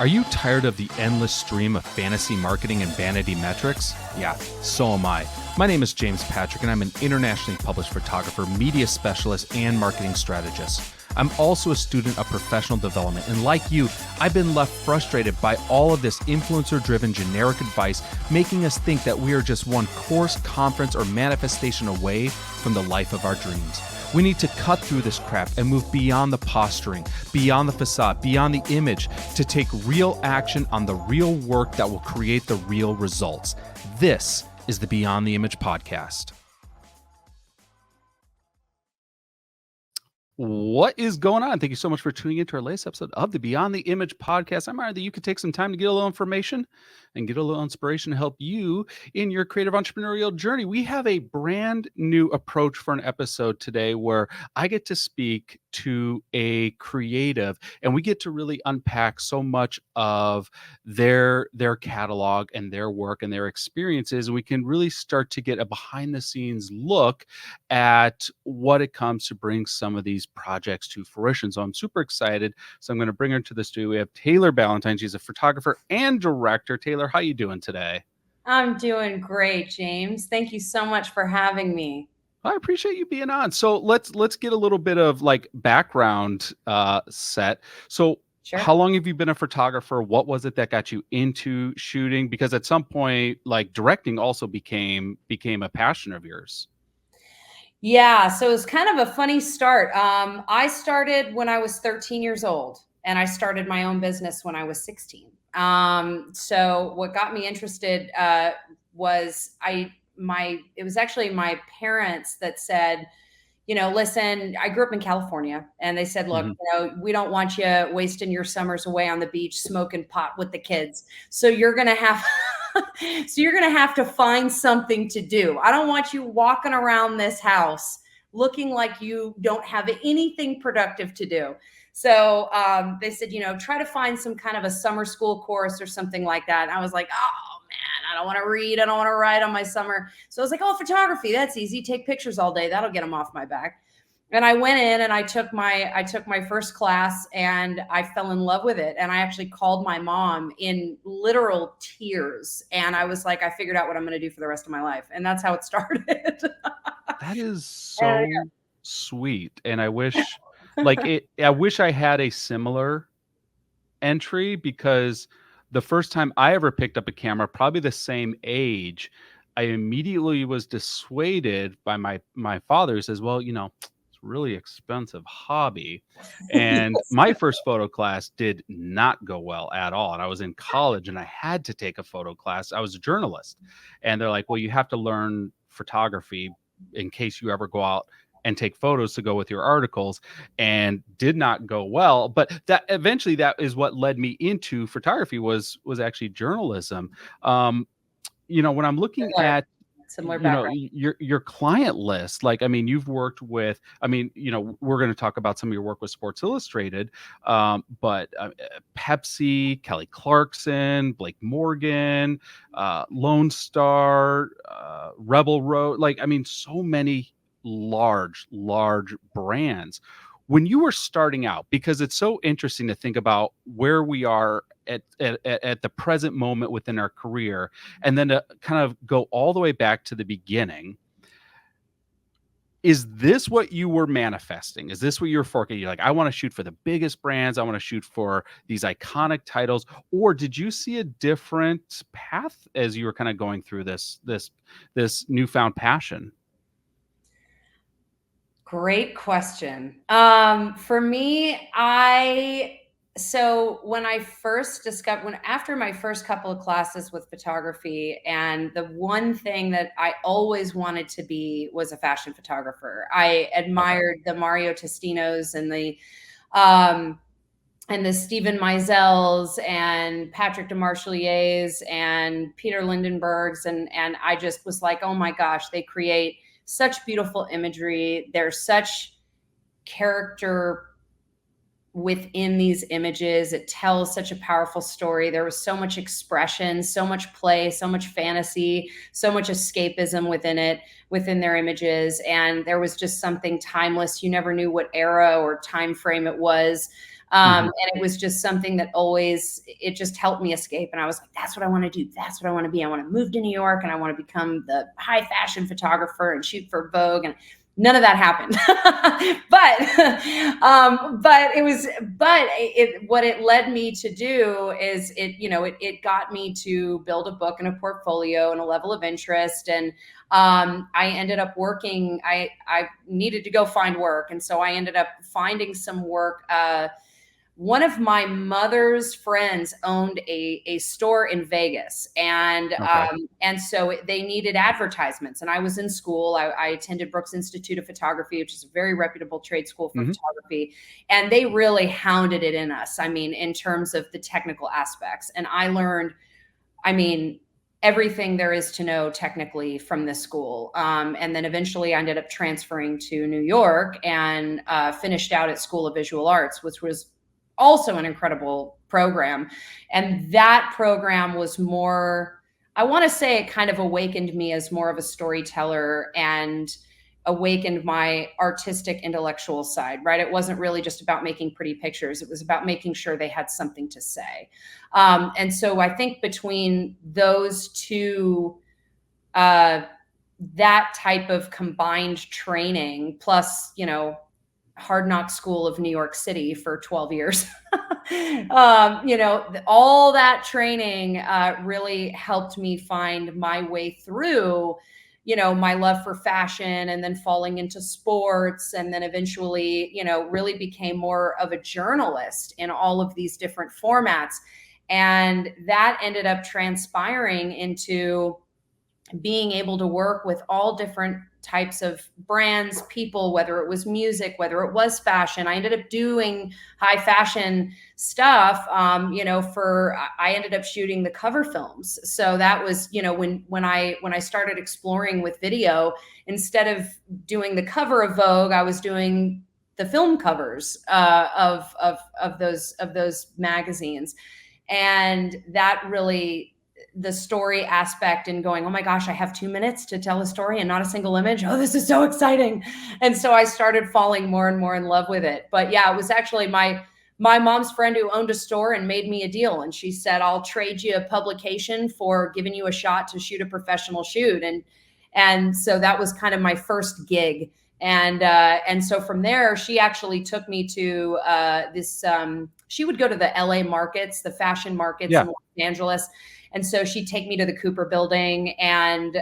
Are you tired of the endless stream of fantasy marketing and vanity metrics? Yeah, so am I. My name is James Patrick, and I'm an internationally published photographer, media specialist, and marketing strategist. I'm also a student of professional development, and like you, I've been left frustrated by all of this influencer-driven generic advice, making us think that we are just one course, conference, or manifestation away from the life of our dreams. We need to cut through this crap and move beyond the posturing, beyond the facade, beyond the image, to take real action on the real work that will create the real results. This is the Beyond the Image podcast. What is going on? Thank you so much for tuning into our latest episode of the Beyond the Image podcast. I'm honored that you could take some time to get a little information and get a little inspiration to help you in your creative entrepreneurial journey. We have a brand new approach for an episode today where I get to speak to a creative and we get to really unpack so much of their catalog and their work and their experiences. And we can really start to get a behind the scenes look at what it comes to bring some of these projects to fruition. So I'm super excited. So I'm going to bring her to the studio. We have Taylor Ballantyne. She's a photographer and director. Taylor, how you doing today? I'm doing great, James. Thank you so much for having me. I appreciate you being on. So let's get a little bit of like background set. So Sure. How long have you been a photographer? What was it that got you into shooting? Because at some point, like directing also became a passion of yours. Yeah, so it was kind of a funny start. I started when I was 13 years old, and I started my own business when I was 16. So what got me interested was it was actually my parents that said, listen, I grew up in California, and they said, look, we don't want you wasting your summers away on the beach smoking pot with the kids. So you're going to have to find something to do. I don't want you walking around this house looking like you don't have anything productive to do. So they said, try to find some kind of a summer school course or something like that. And I was like, oh man, I don't want to read. I don't want to write on my summer. So I was like, oh, photography, that's easy. Take pictures all day. That'll get them off my back. And I went in and I took my first class and I fell in love with it. And I actually called my mom in literal tears. And I was like, I figured out what I'm going to do for the rest of my life. And that's how it started. That is so sweet. And I wish I wish I had a similar entry, because the first time I ever picked up a camera, probably the same age, I immediately was dissuaded by my father, who says, well, it's a really expensive hobby. And my first photo class did not go well at all. And I was in college and I had to take a photo class. I was a journalist. And they're like, well, you have to learn photography in case you ever go out and take photos to go with your articles, and did not go well. But that eventually, that is what led me into photography, was actually journalism. When I'm looking at similar background, your client list, you've worked with, we're going to talk about some of your work with Sports Illustrated, but Pepsi, Kelly Clarkson, Blake Morgan, Lone Star, Rebel Road, so many large brands. When you were starting out, because it's so interesting to think about where we are at the present moment within our career, and then to kind of go all the way back to the beginning. Is this what you were manifesting? Is this what you're forecasting? You're like, I want to shoot for the biggest brands. I want to shoot for these iconic titles. Or did you see a different path as you were kind of going through this newfound passion? Great question. For me, when I first discovered, after my first couple of classes with photography, and the one thing that I always wanted to be was a fashion photographer. I admired the Mario Testinos and the Stephen Meisels and Patrick DeMarcheliers and Peter Lindenbergs. And I just was like, oh my gosh, they create such beautiful imagery. There's such character within these images. It tells such a powerful story. There was so much expression, so much play, so much fantasy, so much escapism within their images. And there was just something timeless. You never knew what era or time frame it was. Mhm. And it was just something that always, it just helped me escape. And I was like, that's what I want to do. That's what I want to be. I want to move to New York and I want to become the high fashion photographer and shoot for Vogue. And none of that happened. But it was, what it led me to do is it got me to build a book and a portfolio and a level of interest. And I ended up working, I needed to go find work. And so I ended up finding some work. One of my mother's friends owned a store in Vegas, Okay. and so they needed advertisements. And I was in school. I attended Brooks Institute of Photography, which is a very reputable trade school for Mhm. photography, and they really hounded it in us. I mean, in terms of the technical aspects, and I learned, I mean, everything there is to know technically from this school. And then eventually I ended up transferring to New York and finished out at School of Visual Arts, which was also an incredible program. And that program was more, I want to say it kind of awakened me as more of a storyteller and awakened my artistic intellectual side, right? It wasn't really just about making pretty pictures. It was about making sure they had something to say. And so I think between those two, uh, that type of combined training, plus, Hard Knock School of New York City for 12 years, all that training really helped me find my way through, my love for fashion and then falling into sports. And then eventually, really became more of a journalist in all of these different formats. And that ended up transpiring into being able to work with all different types of brands, people, whether it was music, whether it was fashion. I ended up doing high fashion stuff. I ended up shooting the cover films. So that was, when I started exploring with video, instead of doing the cover of Vogue, I was doing the film covers of those magazines. And that really, the story aspect and going, oh my gosh, I have 2 minutes to tell a story and not a single image. Oh, this is so exciting. And so I started falling more and more in love with it. But yeah, it was actually my mom's friend who owned a store and made me a deal. And she said, I'll trade you a publication for giving you a shot to shoot a professional shoot. And so that was kind of my first gig. And so from there, she actually took me to this. She would go to the LA markets, the fashion markets in Yeah. Los Angeles. And so she'd take me to the Cooper building and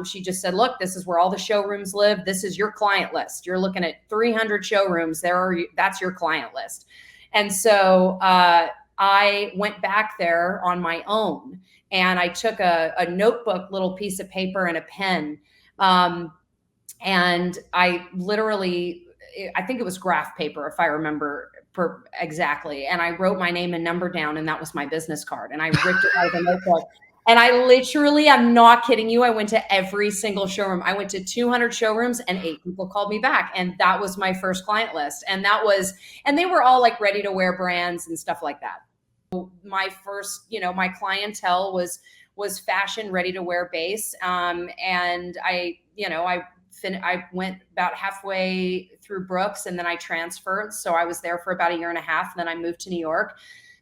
she just said, look, this is where all the showrooms live. This is your client list. You're looking at 300 showrooms. That's your client list. And so I went back there on my own and I took a notebook, little piece of paper and a pen. And I literally, I think it was graph paper, if I remember exactly. And I wrote my name and number down, and that was my business card. And I ripped it out of the notebook. And I literally, I'm not kidding you, I went to every single showroom. I went to 200 showrooms and 8 people called me back. And that was my first client list. And they were all like ready to wear brands and stuff like that. My first, my clientele was fashion, ready to wear base. And I went about halfway through Brooks and then I transferred. So I was there for about a year and a half. And then I moved to New York,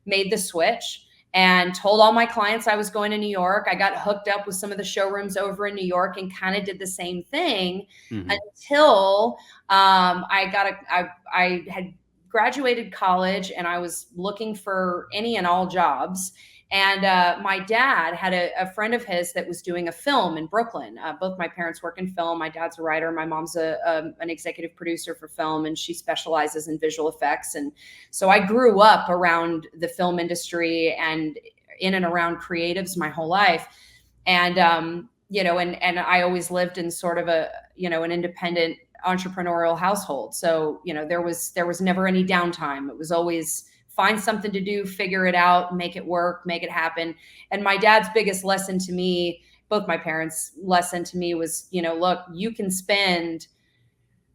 made the switch and told all my clients I was going to New York. I got hooked up with some of the showrooms over in New York and kind of did the same thing Mhm. until I had graduated college and I was looking for any and all jobs. And my dad had a friend of his that was doing a film in Brooklyn. Both my parents work in film. My dad's a writer. My mom's an executive producer for film, and she specializes in visual effects. And so I grew up around the film industry and in and around creatives my whole life. And and I always lived in sort of an independent entrepreneurial household. So there was never any downtime. It was always find something to do, figure it out, make it work, make it happen. And my dad's biggest lesson to me, both my parents' lesson to me was, look, you can spend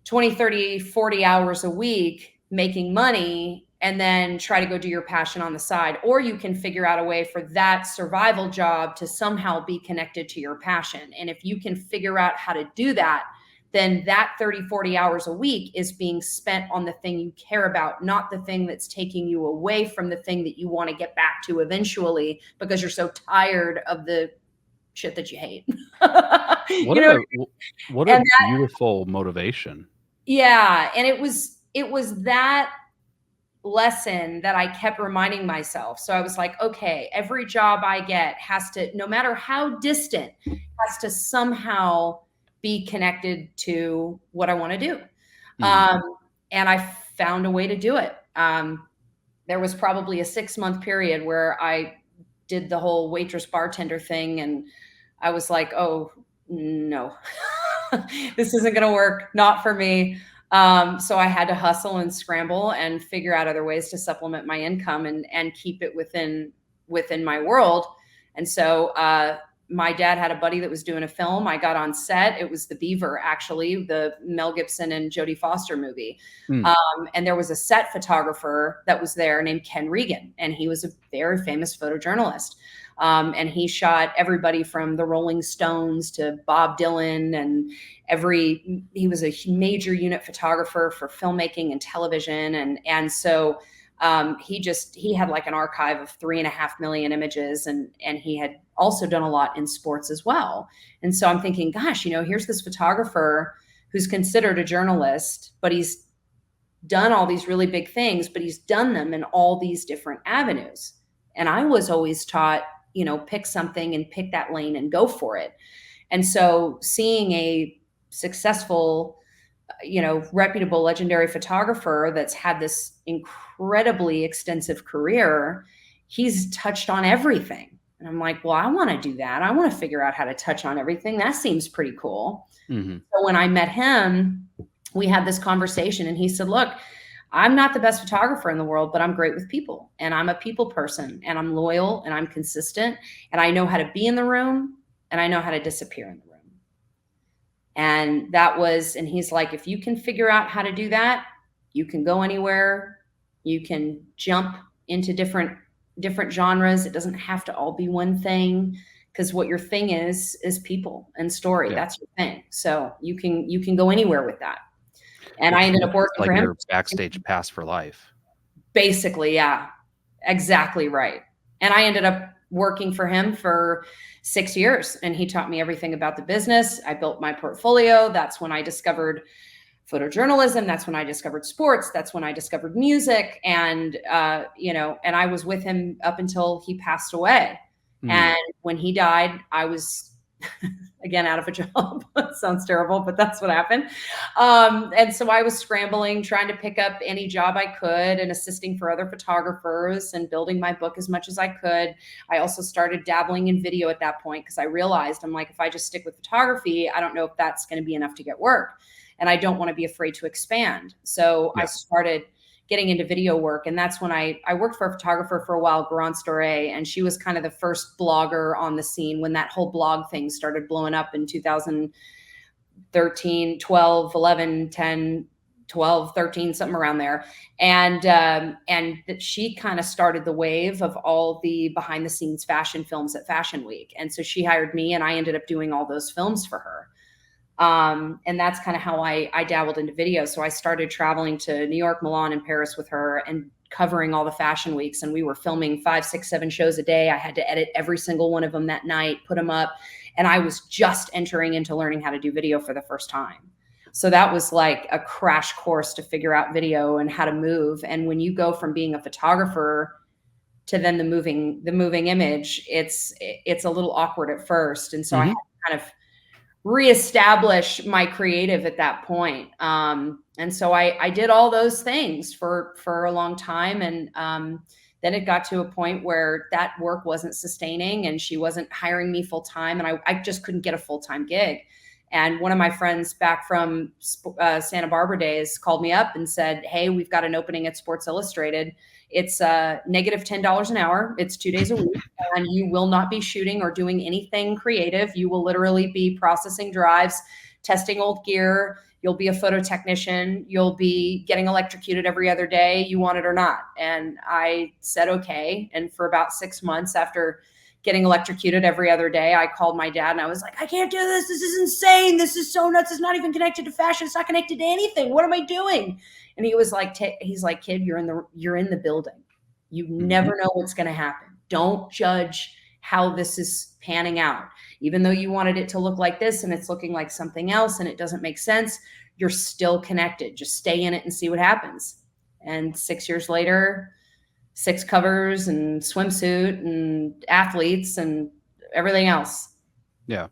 20, 30, 40 hours a week making money and then try to go do your passion on the side. Or you can figure out a way for that survival job to somehow be connected to your passion. And if you can figure out how to do that, then that 30, 40 hours a week is being spent on the thing you care about, not the thing that's taking you away from the thing that you want to get back to eventually because you're so tired of the shit that you hate. What You know, what a and beautiful motivation. yeah, and it was that lesson that I kept reminding myself. So I was like, okay, every job I get has to, no matter how distant, has to somehow be connected to what I want to do. Mhm. Um, and I found a way to do it. There was probably a 6-month period where I did the whole waitress bartender thing, and I was like, oh no, this isn't going to work. Not for me. So I had to hustle and scramble and figure out other ways to supplement my income and keep it within my world. And so my dad had a buddy that was doing a film. I got on set. It was The Beaver, actually, the Mel Gibson and Jodie Foster movie. Mm. And there was a set photographer that was there named Ken Regan, and he was a very famous photojournalist. And he shot everybody from the Rolling Stones to Bob Dylan, and he was a major unit photographer for filmmaking and television. And so he had like an archive of 3.5 million images, and he had also done a lot in sports as well. And so I'm thinking, gosh, here's this photographer who's considered a journalist, but he's done all these really big things, but he's done them in all these different avenues. And I was always taught, pick something and pick that lane and go for it. And so seeing a successful, reputable, legendary photographer that's had this incredibly extensive career, he's touched on everything. And I'm like, well, I want to do that. I want to figure out how to touch on everything. That seems pretty cool. Mhm. So when I met him, we had this conversation, and he said, look, I'm not the best photographer in the world, but I'm great with people, and I'm a people person, and I'm loyal, and I'm consistent, and I know how to be in the room, and I know how to disappear in the room. And he's like, if you can figure out how to do that, you can go anywhere. You can jump into different genres. It doesn't have to all be one thing, because what your thing is people and story. Yeah. That's your thing. So you can go anywhere with that. And I ended up It's working like for him. your backstage pass for life. Basically, yeah, exactly right. And I ended up working for him for 6 years, and he taught me everything about the business. I built my portfolio. That's when I discovered photojournalism. That's when I discovered sports. That's when I discovered music. And, and I was with him up until he passed away. Mm. And when he died, I was again out of a job. Sounds terrible, but that's what happened. And so I was scrambling, trying to pick up any job I could and assisting for other photographers and building my book as much as I could. I also started dabbling in video at that point, because I realized, I'm like, if I just stick with photography, I don't know if that's going to be enough to get work. And I don't want to be afraid to expand. So Yeah. I started getting into video work. And that's when I worked for a photographer for a while, Garance Doré, and she was kind of the first blogger on the scene when that whole blog thing started blowing up in 2013, 12, 11, 10, 12, 13, something around there. And she kind of started the wave of all the behind the scenes fashion films at Fashion Week. And so she hired me, and I ended up doing all those films for her. And that's kind of how I dabbled into video. So I started traveling to New York, Milan, and Paris with her, and covering all the fashion weeks. And we were filming 5, 6, 7 shows a day. I had to edit every single one of them that night, put them up. And I was just entering into learning how to do video for the first time. So that was like a crash course to figure out video and how to move. And when you go from being a photographer to then the moving image, it's a little awkward at first. And so I had to kind of reestablish my creative at that point. And so I did all those things for a long time. And then it got to a point where that work wasn't sustaining, and she wasn't hiring me full time. And I just couldn't get a full-time gig. And one of my friends back from Santa Barbara days called me up and said, hey, we've got an opening at Sports Illustrated. It's negative $10 an hour. It's 2 days a week, and you will not be shooting or doing anything creative. You will literally be processing drives, testing old gear. You'll be a photo technician. You'll be getting electrocuted every other day. You want it or not. And I said, okay. And for about 6 months after getting electrocuted every other day, I called my dad and I was like, I can't do this. This is insane. This is so nuts. It's not even connected to fashion. It's not connected to anything. What am I doing? And he was like, he's like, kid, you're in the building. You Mhm. never know what's going to happen. Don't judge how this is panning out. Even though you wanted it to look like this and it's looking like something else and it doesn't make sense, you're still connected. Just stay in it and see what happens. And 6 years later, 6 covers and swimsuit and athletes and everything else. Yeah.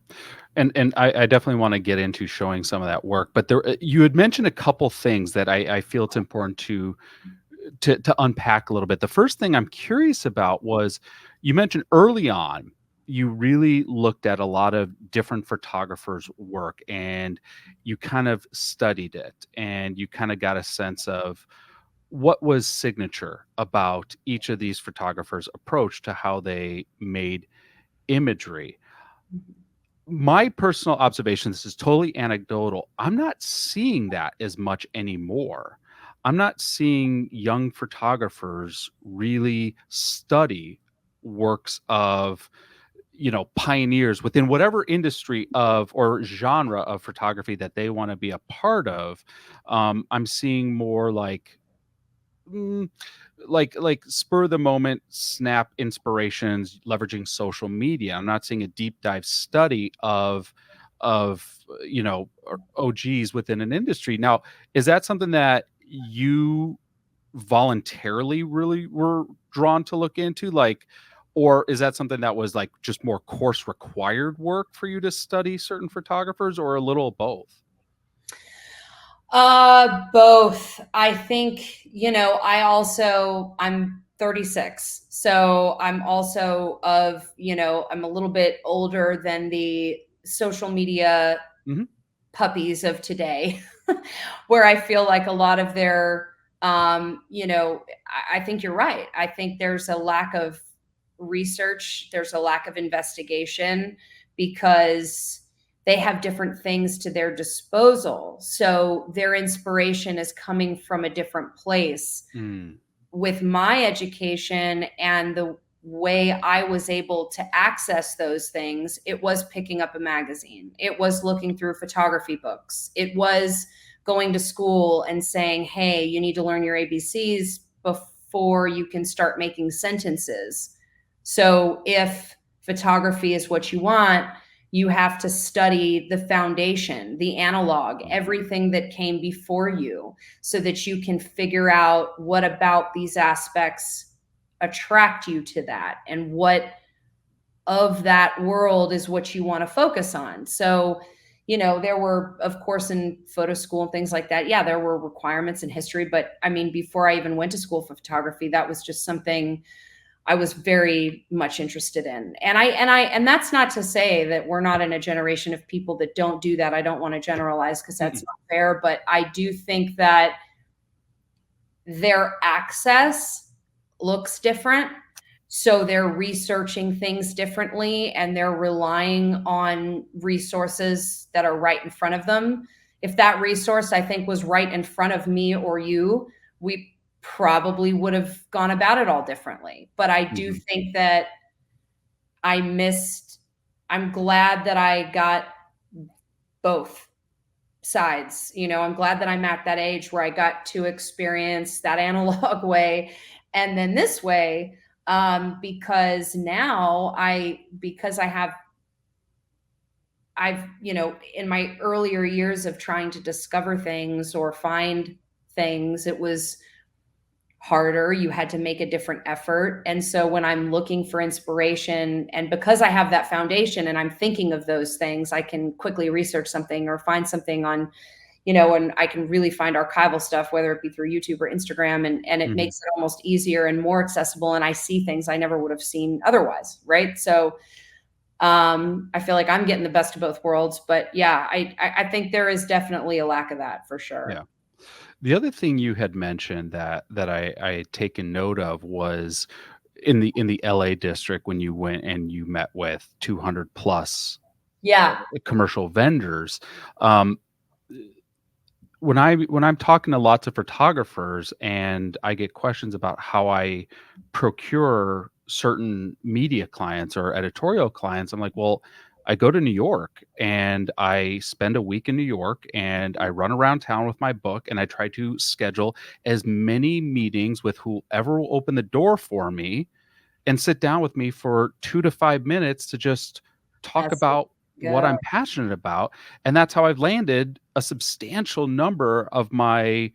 And I definitely wanna get into showing some of that work, but there you had mentioned a couple things that I feel it's important to unpack a little bit. The first thing I'm curious about was you mentioned early on, you really looked at a lot of different photographers' work and you kind of studied it and you kind of got a sense of what was signature about each of these photographers' approach to how they made imagery. My personal observation, this is totally anecdotal. I'm not seeing that as much anymore. I'm not seeing young photographers really study works of, pioneers within whatever industry of or genre of photography that they want to be a part of. I'm seeing more mm, like spur of the moment snap inspirations leveraging social media. I'm not seeing a deep dive study of OGs within an industry. Now, is that something that you voluntarily really were drawn to look into, or is that something that was like just more course required work for you to study certain photographers, or a little of both? Both. I think, I'm 36. So I'm also I'm a little bit older than the social media Hmm. puppies of today, where I feel like a lot of their, I think you're right. I think there's a lack of research, there's a lack of investigation because they have different things to their disposal. So their inspiration is coming from a different place. Mm. With my education and the way I was able to access those things, it was picking up a magazine. It was looking through photography books. It was going to school and saying, hey, you need to learn your ABCs before you can start making sentences. So if photography is what you want, you have to study the foundation, the analog, everything that came before you, so that you can figure out what about these aspects attract you to that and what of that world is what you want to focus on. So, there were, of course, in photo school and things like that, yeah, there were requirements in history. But I mean, before I even went to school for photography, that was just something I was very much interested in. And that's not to say that we're not in a generation of people that don't do that. I don't want to generalize because that's Mm-mm. not fair, but I do think that their access looks different. So they're researching things differently and they're relying on resources that are right in front of them. If that resource, I think, was right in front of me or you, we probably would have gone about it all differently. But I do Mhm. think that I missed, I'm glad that I got both sides. I'm glad that I'm at that age where I got to experience that analog way and then this way, because now because in my earlier years of trying to discover things or find things, it was harder. You had to make a different effort. And so when I'm looking for inspiration, and because I have that foundation and I'm thinking of those things, I can quickly research something or find something on, and I can really find archival stuff, whether it be through YouTube or Instagram, and it Mhm. makes it almost easier and more accessible. And I see things I never would have seen otherwise. Right. So I feel like I'm getting the best of both worlds. But yeah, I think there is definitely a lack of that for Yeah. sure. The other thing you had mentioned that I had taken note of was in the LA district when you went and you met with 200 plus Yeah. commercial vendors. Um, when I'm talking to lots of photographers and I get questions about how I procure certain media clients or editorial clients, I'm like, well, I go to New York and I spend a week in New York and I run around town with my book and I try to schedule as many meetings with whoever will open the door for me and sit down with me for 2 to 5 minutes to just talk That's so about what good. I'm passionate about, and that's how I've landed a substantial number of my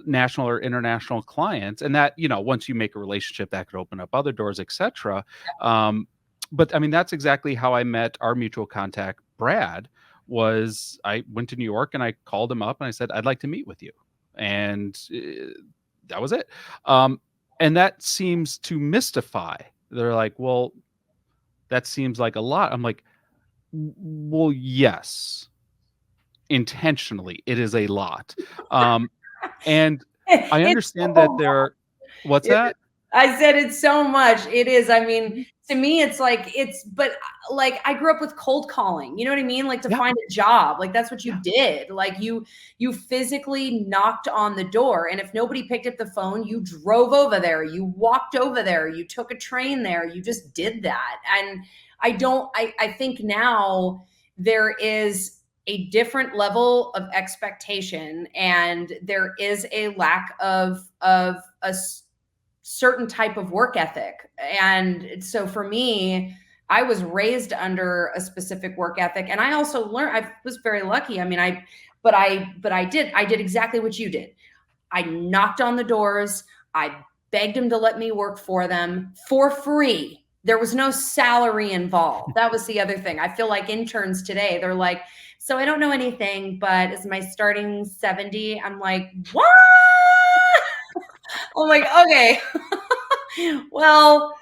national or international clients, and that, once you make a relationship, that could open up other doors, etcetera. But, I mean, that's exactly how I met our mutual contact, Brad. Was I went to New York and I called him up and I said, "I'd like to meet with you." And, that was it. Um, and that seems to mystify. They're like, "Well, that seems like a lot." I'm like, Well, yes, intentionally, it is a lot." Um, and I It's understand that so there are What's It that? I said it's so much. It is. I mean, Mhm. to me, it's like but like I grew up with cold calling. You know what I mean? Like to Yeah, find a job. Like that's what you yeah. did. Like you physically knocked on the door, and if nobody picked up the phone, you drove over there. You walked over there. You took a train there. You just did that. And I don't. I think now there is a different level of expectation, and there is a lack of a certain type of work ethic. And so for me, I was raised under a specific work ethic, and I also learned. I was very lucky. I mean, I did exactly what you did. I knocked on the doors. I begged them to let me work for them for free. There was no salary involved. That was the other thing. I feel like interns today, they're like, so I don't know anything, but is my starting 70? I'm like, what? I'm like, okay. Well,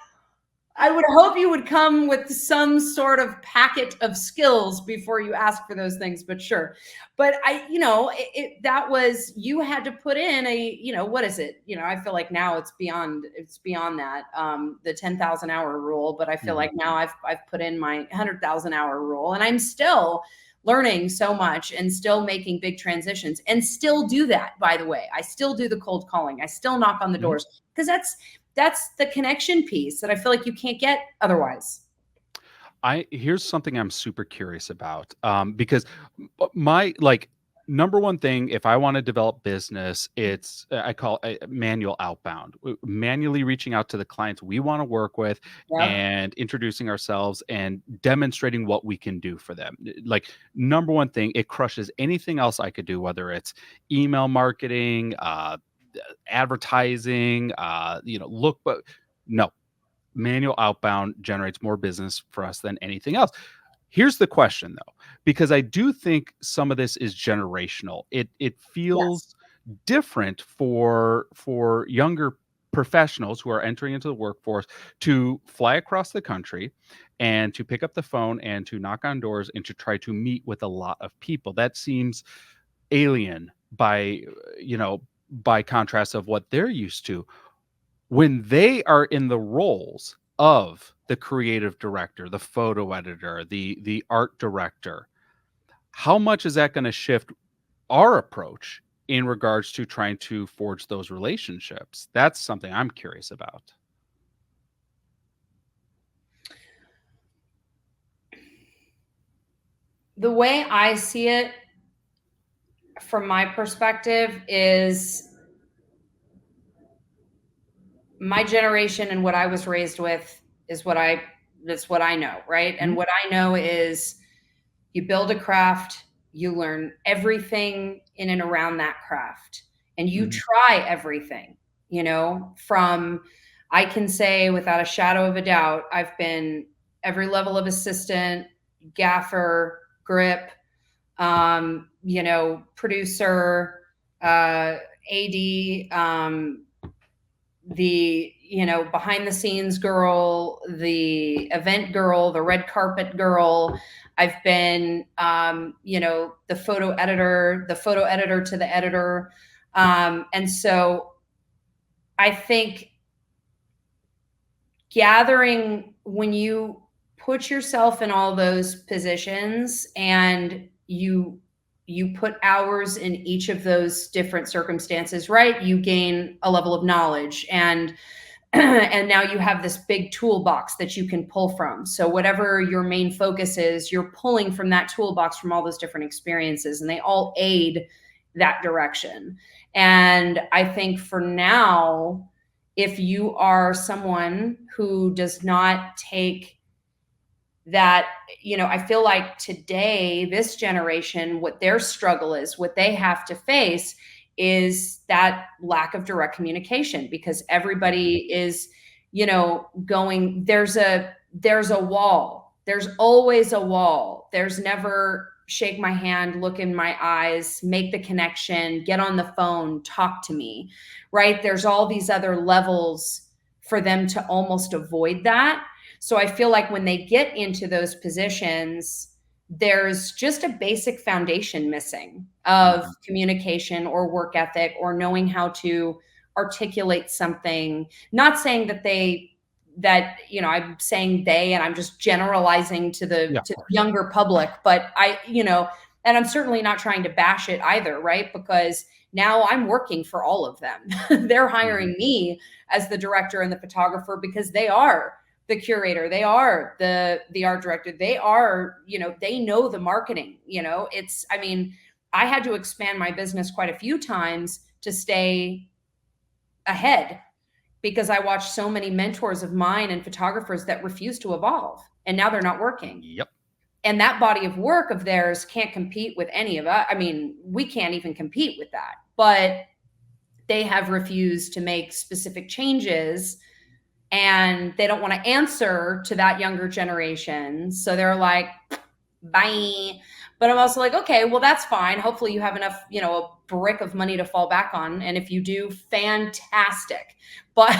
I would hope you would come with some sort of packet of skills before you ask for those things, but sure. But that was, you had to put in what is it? I feel like now it's beyond that, the 10,000 hour rule. But I feel Mhm. like now I've put in my 100,000 hour rule, and I'm still learning so much and still making big transitions, and still do that. By the way, I still do the cold calling. I still knock on the Mhm. doors, because that's the connection piece that I feel like you can't get otherwise. I Here's something I'm super curious about, because my number one thing, if I want to develop business, it's I call it manual outbound, manually reaching out to the clients we want to work with Yep. and introducing ourselves and demonstrating what we can do for them. Like, number one thing, it crushes anything else I could do, whether it's email marketing, advertising, look, but no, manual outbound generates more business for us than anything else. Here's the question though, because I do think some of this is generational. It Yes. feels different for younger professionals who are entering into the workforce to fly across the country and to pick up the phone and to knock on doors and to try to meet with a lot of people. That seems alien by contrast of what they're used to when they are in the roles of the creative director, the photo editor, the art director. How much is that going to shift our approach in regards to trying to forge those relationships? That's something I'm curious about. The way I see it from my perspective is my generation and what I was raised with is that's what I know, right? And Mhm, what I know is you build a craft, you learn everything in and around that craft, and you mhm, try everything, from, I can say without a shadow of a doubt, I've been every level of assistant, gaffer, grip, producer, AD, the behind the scenes girl, the event girl, the red carpet girl. I've been the photo editor to the editor. And so I think gathering, when you put yourself in all those positions and you put hours in each of those different circumstances, right, you gain a level of knowledge. And and now you have this big toolbox that you can pull from. So whatever your main focus is, you're pulling from that toolbox from all those different experiences, and they all aid that direction. And I think for now, if you are someone who does not take that, I feel like today, this generation, what their struggle is, what they have to face is that lack of direct communication, because everybody is, going, there's a wall. There's always a wall. There's never shake my hand, look in my eyes, make the connection, get on the phone, talk to me, right? There's all these other levels for them to almost avoid that. So I feel like when they get into those positions, there's just a basic foundation missing of communication or work ethic or knowing how to articulate something. Not saying I'm saying they, and I'm just generalizing to the younger public, but and I'm certainly not trying to bash it either, right? Because now I'm working for all of them. They're hiring me as the director and the photographer because they are the curator, they are the art director, they are, they know the marketing. I had to expand my business quite a few times to stay ahead, because I watched so many mentors of mine and photographers that refuse to evolve, and now they're not working. Yep. And that body of work of theirs can't compete with any of us. We can't even compete with that, but they have refused to make specific changes, and they don't want to answer to that younger generation. So they're like, bye. But I'm also like, okay, well, that's fine. Hopefully you have enough, a brick of money to fall back on. And if you do, fantastic. But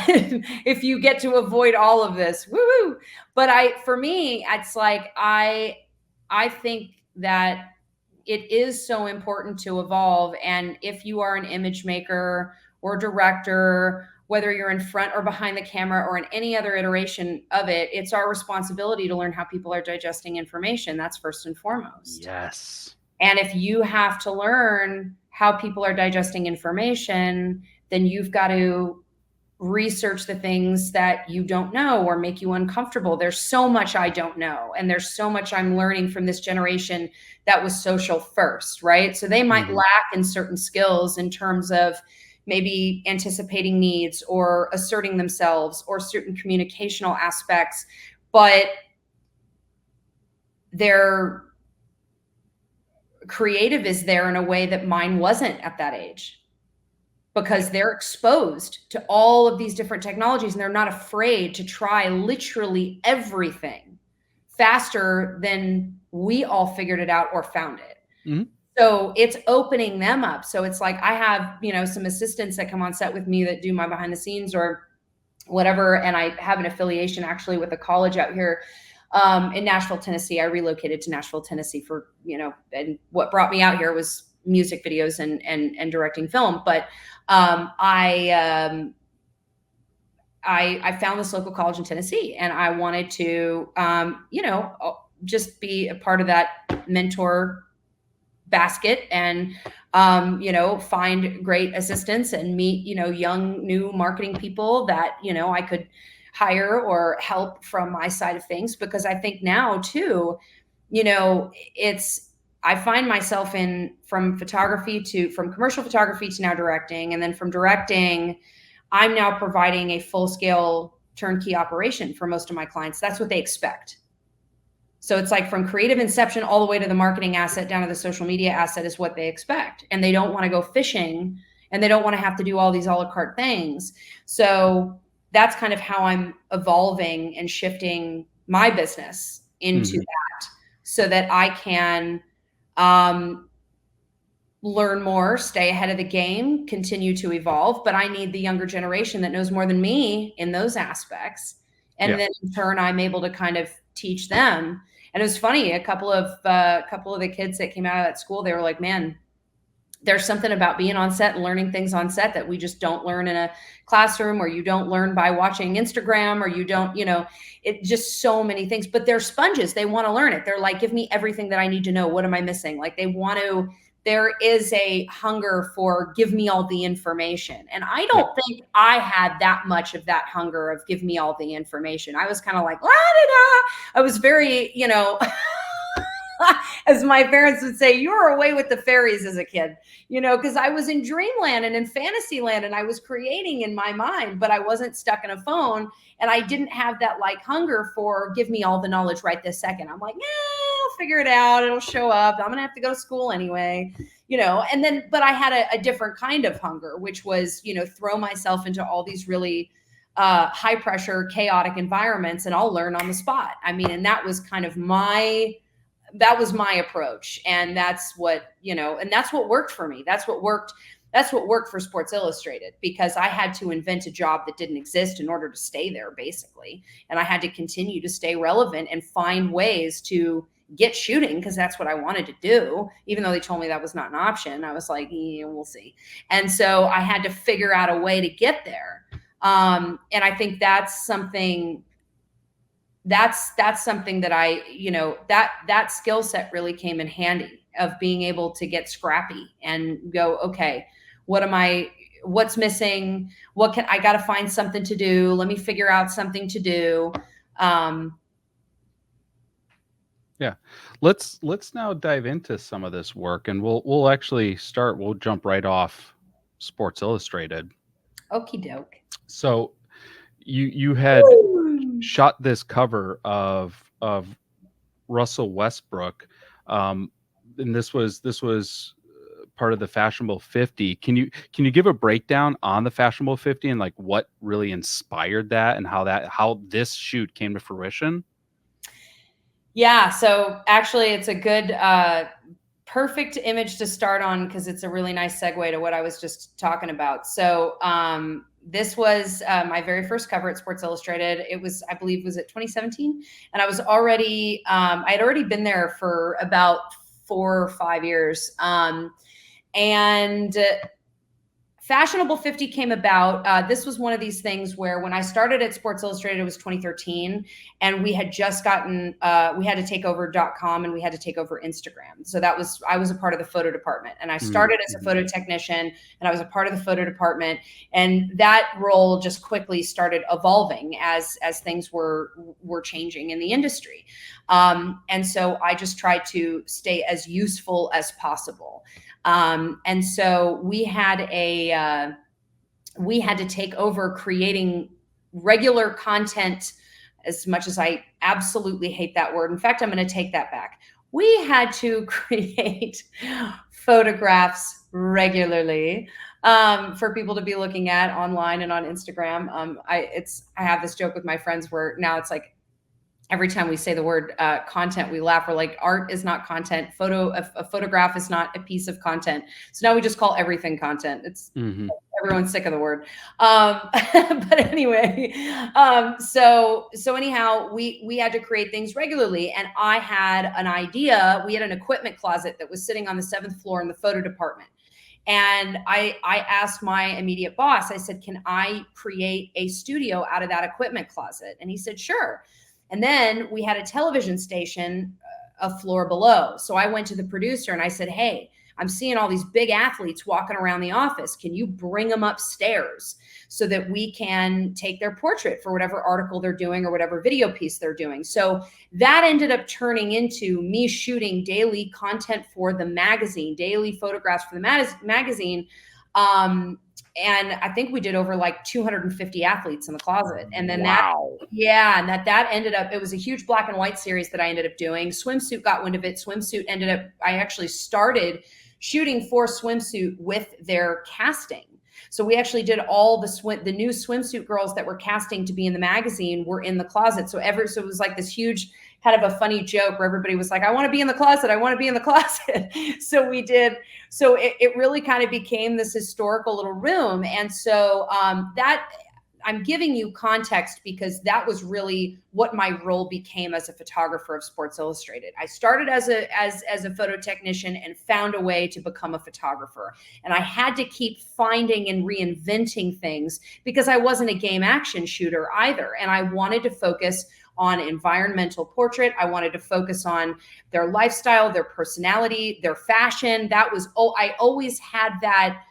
if you get to avoid all of this, woo-hoo. But for me, it's like, I think that it is so important to evolve. And if you are an image maker or director, whether you're in front or behind the camera or in any other iteration of it, it's our responsibility to learn how people are digesting information. That's first and foremost. Yes. And if you have to learn how people are digesting information, then you've got to research the things that you don't know or make you uncomfortable. There's so much I don't know. And there's so much I'm learning from this generation that was social first, right? So they might lack in certain skills in terms of maybe anticipating needs or asserting themselves or certain communicational aspects, but their creative is there in a way that mine wasn't at that age, because they're exposed to all of these different technologies and they're not afraid to try literally everything faster than we all figured it out or found it. Mm-hmm. So it's opening them up. So it's like I have, some assistants that come on set with me that do my behind the scenes or whatever. And I have an affiliation actually with a college out here in Nashville, Tennessee. I relocated to Nashville, Tennessee for, and what brought me out here was music videos and directing film. But I found this local college in Tennessee, and I wanted to, just be a part of that mentor basket and, find great assistants and meet, young, new marketing people that, I could hire or help from my side of things. Because I think now too, I find myself from commercial photography to now directing. And then from directing, I'm now providing a full scale turnkey operation for most of my clients. That's what they expect. So it's like from creative inception all the way to the marketing asset down to the social media asset is what they expect. And they don't want to go fishing, and they don't want to have to do all these a la carte things. So that's kind of how I'm evolving and shifting my business into that, so that I can learn more, stay ahead of the game, continue to evolve. But I need the younger generation that knows more than me in those aspects. And then in turn, I'm able to kind of teach them. And it was funny, a couple of the kids that came out of that school, they were like, man, there's something about being on set and learning things on set that we just don't learn in a classroom, or you don't learn by watching Instagram, or you don't, it just so many things. But they're sponges. They want to learn it. They're like, give me everything that I need to know. What am I missing? Like they want to there is a hunger for give me all the information. And I don't think I had that much of that hunger of give me all the information. I was kind of like, la da da. I was very, you know, as my parents would say, you were away with the fairies as a kid, you know, because I was in dreamland and in fantasy land and I was creating in my mind, but I wasn't stuck in a phone. And I didn't have that like hunger for give me all the knowledge right this second. I'm like, I'll figure it out. It'll show up. I'm going to have to go to school anyway, you know, and then, but I had a different kind of hunger, which was, you know, throw myself into all these really high pressure, chaotic environments and I'll learn on the spot. I mean, and that was kind of my approach. And that's what, you know, and that's what worked for me. That's what worked for Sports Illustrated, because I had to invent a job that didn't exist in order to stay there, basically. And I had to continue to stay relevant and find ways to get shooting, because that's what I wanted to do. Even though they told me that was not an option, I was like, yeah, we'll see. And so I had to figure out a way to get there. And I think that's something that I, you know, that skill set really came in handy, of being able to get scrappy and go, okay, what's missing? I got to find something to do. Let me figure out something to do. Yeah. Let's now dive into some of this work, and we'll actually start, we'll jump right off Sports Illustrated. Okie doke. So you had shot this cover of Russell Westbrook, and this was part of the Fashionable 50. Can you give a breakdown on the Fashionable 50 and like what really inspired that and how this shoot came to fruition? Yeah, so actually it's a good perfect image to start on, because it's a really nice segue to what I was just talking about. So this was my very first cover at Sports Illustrated. It was, I believe, was it 2017? And I was already, I had already been there for about 4 or 5 years. And Fashionable 50 came about. This was one of these things where when I started at Sports Illustrated, it was 2013, and we had just gotten, we had to take over .com and we had to take over Instagram. So I was a part of the photo department, and I started as a photo technician, and I was a part of the photo department, and that role just quickly started evolving as things were changing in the industry. And so I just tried to stay as useful as possible. And so we had to take over creating regular content, as much as I absolutely hate that word. In fact, I'm going to take that back. We had to create photographs regularly for people to be looking at online and on Instagram. I have this joke with my friends where now it's like, every time we say the word content, we laugh. We're like, art is not content. A photograph is not a piece of content. So now we just call everything content. It's everyone's sick of the word. But anyway, so anyhow, we had to create things regularly. And I had an idea. We had an equipment closet that was sitting on the 7th floor in the photo department. And I asked my immediate boss, I said, can I create a studio out of that equipment closet? And he said, sure. And then we had a television station a floor below. So I went to the producer and I said, hey, I'm seeing all these big athletes walking around the office. Can you bring them upstairs so that we can take their portrait for whatever article they're doing or whatever video piece they're doing? So that ended up turning into me shooting daily content for the magazine, daily photographs for the magazine. And I think we did over like 250 athletes in the closet. And then that ended up, it was a huge black and white series that I ended up doing. Swimsuit got wind of it. Swimsuit ended up, I actually started shooting for Swimsuit with their casting. So we actually did all the new swimsuit girls that were casting to be in the magazine were in the closet. So it was like this huge kind of a funny joke where everybody was like, I want to be in the closet. I want to be in the closet. So we did. So it really kind of became this historical little room. And so that I'm giving you context because that was really what my role became as a photographer of Sports Illustrated. I started as a photo technician and found a way to become a photographer. And I had to keep finding and reinventing things because I wasn't a game action shooter either. And I wanted to focus on environmental portrait. I wanted to focus on their lifestyle, their personality, their fashion. That was, I always had that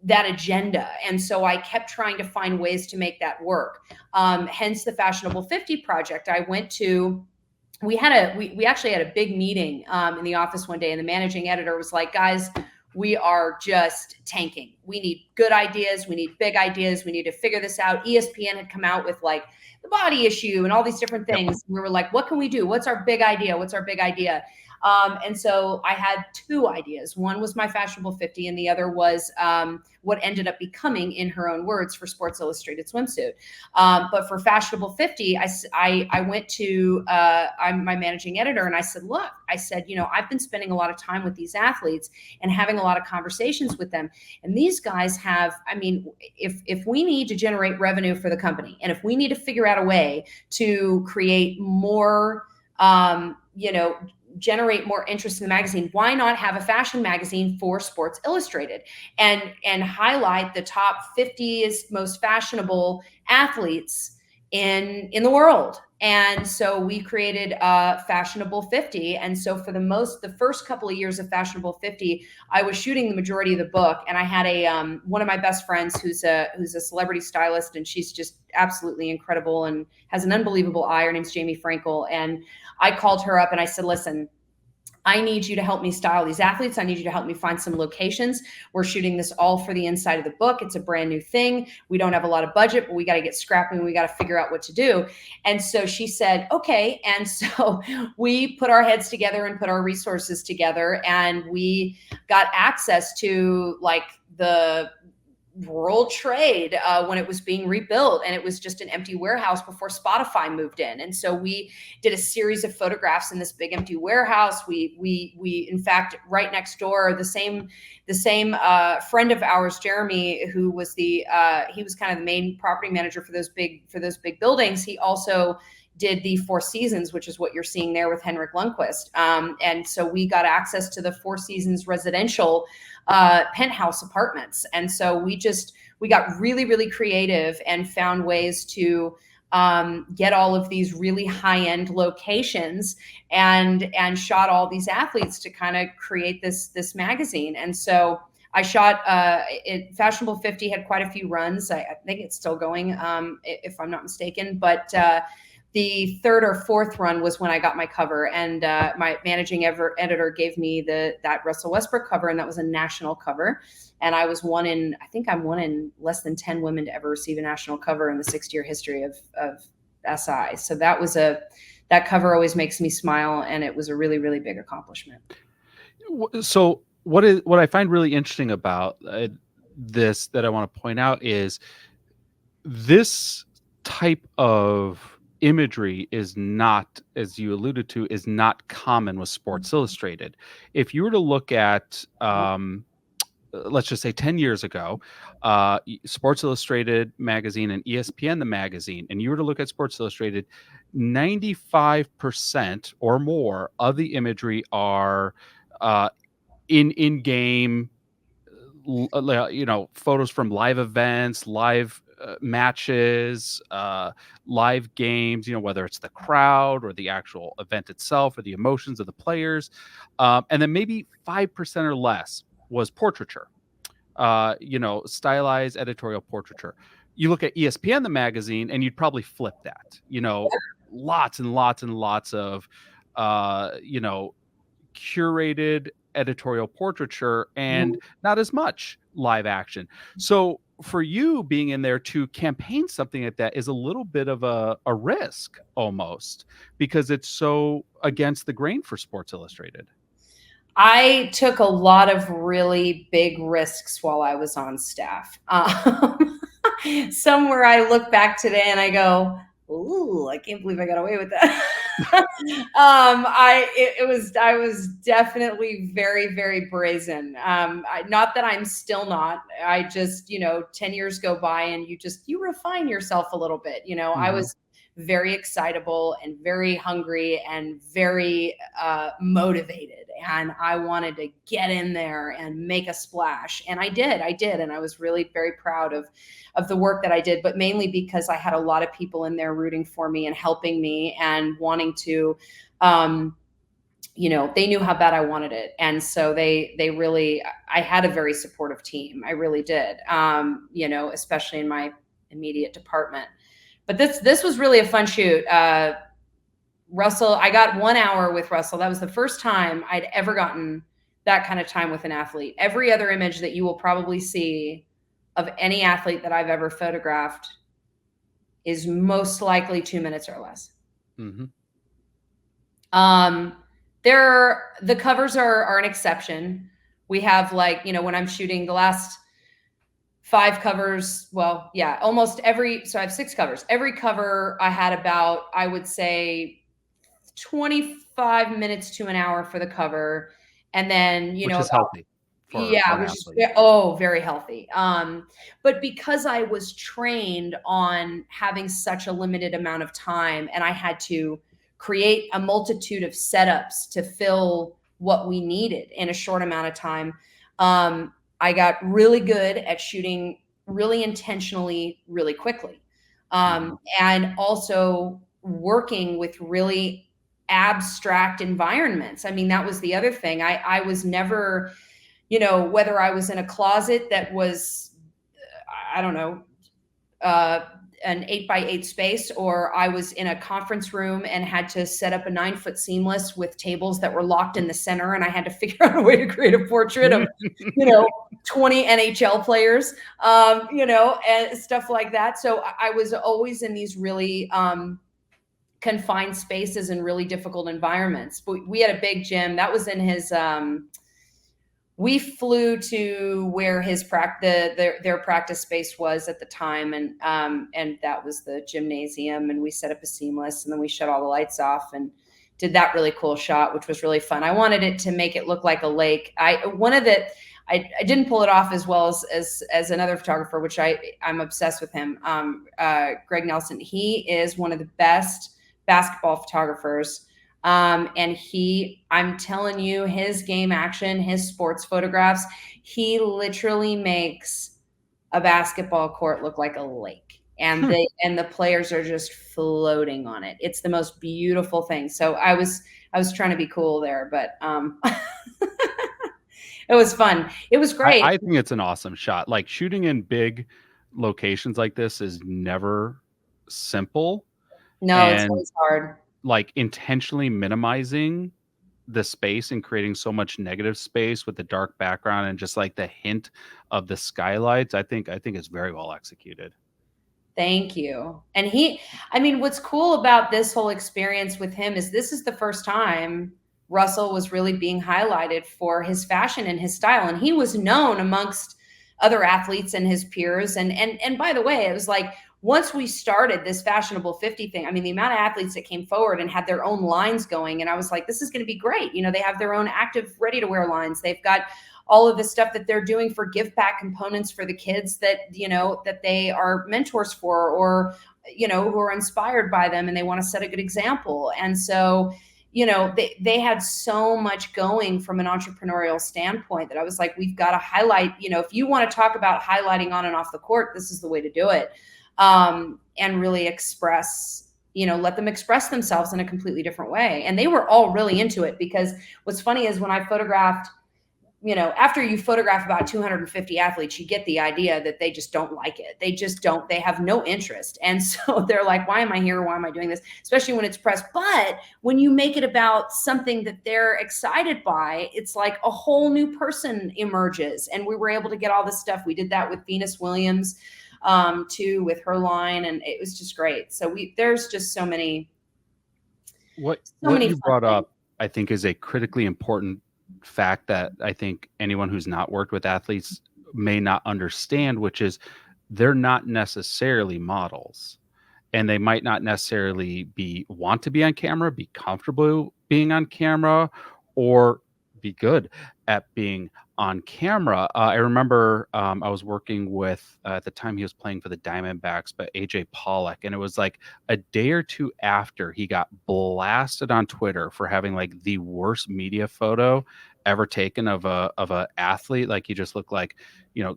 agenda. And so I kept trying to find ways to make that work. Hence the Fashionable 50 project. I went to, we actually had a big meeting in the office one day, and the managing editor was like, guys, we are just tanking. We need good ideas. We need big ideas. We need to figure this out. ESPN had come out with like the body issue and all these different Yep. things. We were like, what can we do? What's our big idea? What's our big idea? And so I had two ideas. One was my Fashionable 50, and the other was what ended up becoming, in her own words, for Sports Illustrated Swimsuit. But for Fashionable 50, I went to my managing editor and I said, look, I said, you know, I've been spending a lot of time with these athletes and having a lot of conversations with them. And these guys have, I mean, if we need to generate revenue for the company, and if we need to figure out a way to create more, you know, generate more interest in the magazine, why not have a fashion magazine for Sports Illustrated and highlight the top 50 most fashionable athletes in the world? And so we created Fashionable 50. And so for the first couple of years of Fashionable 50, I was shooting the majority of the book. And I had one of my best friends who's a celebrity stylist, and she's just absolutely incredible and has an unbelievable eye. Her name's Jamie Frankel. And I called her up and I said, listen, I need you to help me style these athletes. I need you to help me find some locations. We're shooting this all for the inside of the book. It's a brand new thing. We don't have a lot of budget, but we got to get scrapping. We got to figure out what to do. And so she said, okay. And so we put our heads together and put our resources together, and we got access to like the World Trade when it was being rebuilt, and it was just an empty warehouse before Spotify moved in. And so we did a series of photographs in this big empty warehouse. We in fact, right next door, the same friend of ours, Jeremy, who was he was kind of the main property manager for those big buildings. He also did the Four Seasons, which is what you're seeing there with Henrik Lundqvist. And so we got access to the Four Seasons residential penthouse apartments. And so we got really, really creative and found ways to get all of these really high-end locations and shot all these athletes to kind of create this magazine. And so I shot Fashionable 50 had quite a few runs. I think it's still going, if I'm not mistaken. But the third or fourth run was when I got my cover, and my managing editor gave me that Russell Westbrook cover, and that was a national cover. And I was I think I'm one in less than 10 women to ever receive a national cover in the 60-year history of SI. So that cover always makes me smile, and it was a really, really big accomplishment. So what I find really interesting about this that I want to point out is this type of imagery is not, as you alluded to, is not common with Sports Illustrated. If you were to look at, let's just say 10 years ago, Sports Illustrated magazine and ESPN the magazine, and you were to look at Sports Illustrated, 95% or more of the imagery are in-game, you know, photos from live events, live matches, live games, you know, whether it's the crowd or the actual event itself or the emotions of the players. And then maybe 5% or less was portraiture, you know, stylized editorial portraiture. You look at ESPN, the magazine, and you'd probably flip that, you know, lots and lots and lots of, you know, curated editorial portraiture and not as much live action. So for you being in there to campaign something like that is a little bit of a risk almost, because it's so against the grain for Sports Illustrated. I took a lot of really big risks while I was on staff. Somewhere I look back today and I go, ooh, I can't believe I got away with that. I was definitely very, very brazen. Not that I'm still not. I just, 10 years go by and you refine yourself a little bit. I Mhm. was very excitable and very hungry and very motivated. And I wanted to get in there and make a splash. And I did. And I was really very proud of the work that I did, but mainly because I had a lot of people in there rooting for me and helping me and wanting to, um, they knew how bad I wanted it. And so they really, I had a very supportive team. I really did, especially in my immediate department. But this was really a fun shoot. Russell, I got 1 hour with Russell. That was the first time I'd ever gotten that kind of time with an athlete. Every other image that you will probably see of any athlete that I've ever photographed is most likely 2 minutes or less. Mhm. Um, the covers are an exception. We have, like, when I'm shooting the last 5 covers, well, yeah, almost every, so I have 6 covers. Every cover I had about, I would say, 25 minutes to an hour for the cover. And then, Which is about, healthy for yeah, an which is, athlete. oh, very healthy. But because I was trained on having such a limited amount of time and I had to create a multitude of setups to fill what we needed in a short amount of time, I got really good at shooting really intentionally, really quickly. Mhm. And also working with really abstract environments. I mean, that was the other thing. I was never, whether I was in a closet that was, I don't know, uh, an 8x8 space, or I was in a conference room and had to set up a 9-foot seamless with tables that were locked in the center. And I had to figure out a way to create a portrait of, you know, 20 NHL players, and stuff like that. So I was always in these really, confined spaces and really difficult environments. But we had a big gym that was in his, we flew to where his their practice space was at the time, and that was the gymnasium. And we set up a seamless, and then we shut all the lights off and did that really cool shot, which was really fun. I wanted it to make it look like a lake. I didn't pull it off as well as another photographer, which I'm obsessed with him. Greg Nelson. He is one of the best basketball photographers. And I'm telling you, his game action, his sports photographs, he literally makes a basketball court look like a lake. And the players are just floating on it. It's the most beautiful thing. So I was trying to be cool there, but it was fun. It was great. I think it's an awesome shot. Like, shooting in big locations like this is never simple, No, it's and, always hard. like, intentionally minimizing the space and creating so much negative space with the dark background and just, like, the hint of the skylights, I think it's very well executed. Thank you. And I mean, what's cool about this whole experience with him is this is the first time Russell was really being highlighted for his fashion and his style. And he was known amongst other athletes and his peers. And by the way, it was like, once we started this fashionable 50 thing, I mean, the amount of athletes that came forward and had their own lines going. And I was like, this is going to be great. They have their own active ready to wear lines. They've got all of the stuff that they're doing for give back components for the kids that that they are mentors for, or who are inspired by them and they want to set a good example. And so they had so much going from an entrepreneurial standpoint that I was like, we've got to highlight, if you want to talk about highlighting on and off the court, this is the way to do it. And really express, let them express themselves in a completely different way. And they were all really into it, because what's funny is when I photographed, after you photograph about 250 athletes, you get the idea that they just don't like it. They just don't, they have no interest. And so they're like, why am I here? Why am I doing this? Especially when it's press. But when you make it about something that they're excited by, it's like a whole new person emerges. And we were able to get all this stuff. We did that with Venus Williams, too, with her line. And it was just great. So there's just so many What you fun brought things. up, I think, is a critically important fact that I think anyone who's not worked with athletes may not understand, which is they're not necessarily models. and they might not necessarily want to be on camera, be comfortable being on camera, or be good at being on camera. I remember I was working with at the time he was playing for the Diamondbacks, but AJ Pollock, and it was like a day or two after he got blasted on Twitter for having like the worst media photo ever taken of a athlete. Like he just looked like,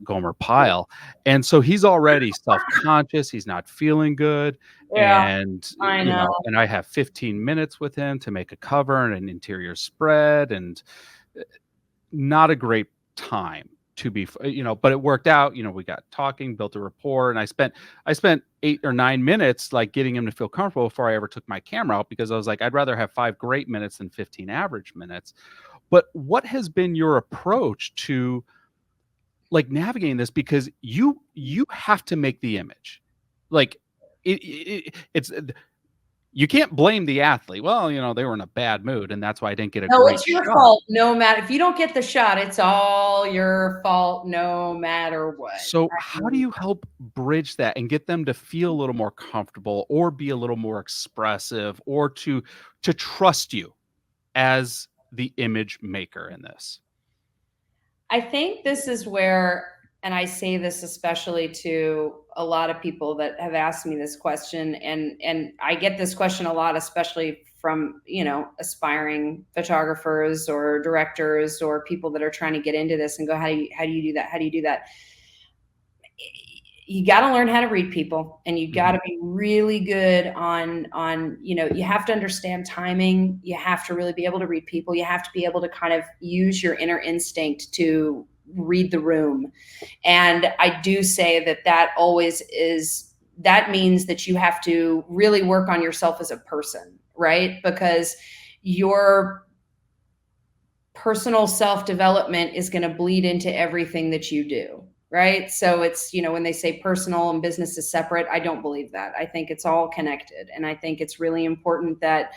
Gomer Pyle. And so he's already self-conscious, he's not feeling good. Yeah, And I know. and I have 15 minutes with him to make a cover and an interior spread, and not a great time to be, but it worked out. We got talking, built a rapport, and I spent 8 or 9 minutes like getting him to feel comfortable before I ever took my camera out, because I was like, I'd rather have 5 great minutes than 15 average minutes. But what has been your approach to like navigating this? Because you have to make the image. Like it's you can't blame the athlete. Well, they were in a bad mood, and that's why I didn't get a No, great it's your shot. fault. No matter if you don't get the shot, it's all your fault, no matter what. So I how do mean, you help bridge that and get them to feel a little more comfortable, or be a little more expressive, or to trust you as the image maker in this? I think this is where, and I say this especially to a lot of people that have asked me this question, and I get this question a lot, especially from aspiring photographers or directors or people that are trying to get into this and go, how do you do that? How do you do that? You got to learn how to read people, and you got Mhm. to be really good on you have to understand timing. You have to really be able to read people. You have to be able to kind of use your inner instinct to read the room. And I do say that means that you have to really work on yourself as a person, right? Because your personal self-development is going to bleed into everything that you do, right? So it's, when they say personal and business is separate, I don't believe that. I think it's all connected. And I think it's really important that,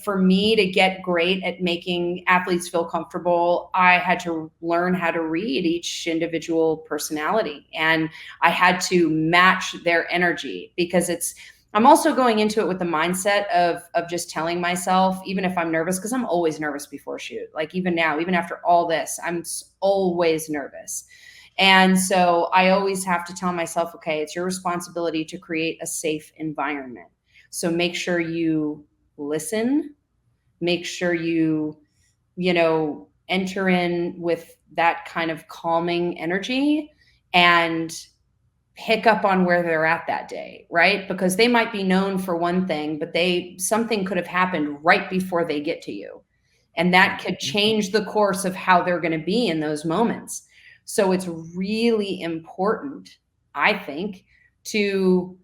for me to get great at making athletes feel comfortable, I had to learn how to read each individual personality, and I had to match their energy, because I'm also going into it with the mindset of just telling myself, even if I'm nervous, because I'm always nervous before shoot. Like even now, even after all this, I'm always nervous. And so I always have to tell myself, okay, it's your responsibility to create a safe environment. So make sure you listen, make sure enter in with that kind of calming energy, and pick up on where they're at that day, right? Because they might be known for one thing, but something could have happened right before they get to you. And that could Mhm. change the course of how they're going to be in those moments. So it's really important, I think, to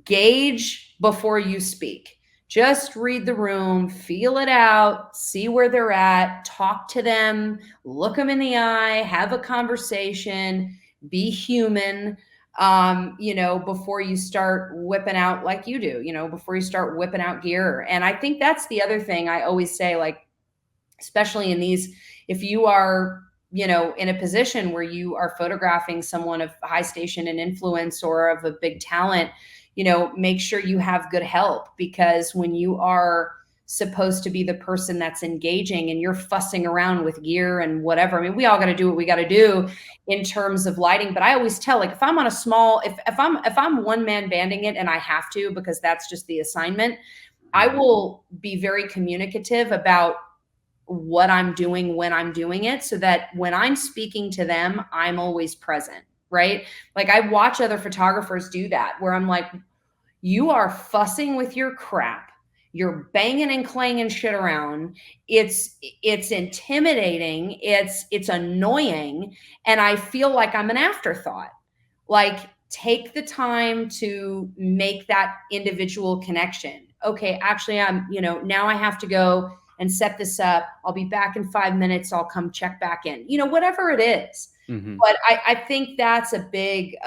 gauge before you speak. Just read the room, feel it out, see where they're at, talk to them, look them in the eye, have a conversation, be human, before you start whipping out like you do, before you start whipping out gear. And I think that's the other thing I always say, like, especially in these, if you are, in a position where you are photographing someone of high station and influence or of a big talent, make sure you have good help, because when you are supposed to be the person that's engaging and you're fussing around with gear and whatever, I mean, we all got to do what we got to do in terms of lighting. But I always tell, like, if I'm on a small, if I'm one man banding it, and I have to, because that's just the assignment, I Mhm. will be very communicative about what I'm doing when I'm doing it, so that when I'm speaking to them, I'm always present, right? Like I watch other photographers do that, where I'm like, you are fussing with your crap. You're banging and clanging shit around. It's intimidating. It's annoying, and I feel like I'm an afterthought. Like, take the time to make that individual connection. Okay, actually, now I have to go and set this up. I'll be back in 5 minutes. I'll come check back in. Whatever it is. Mhm. But I think that's a big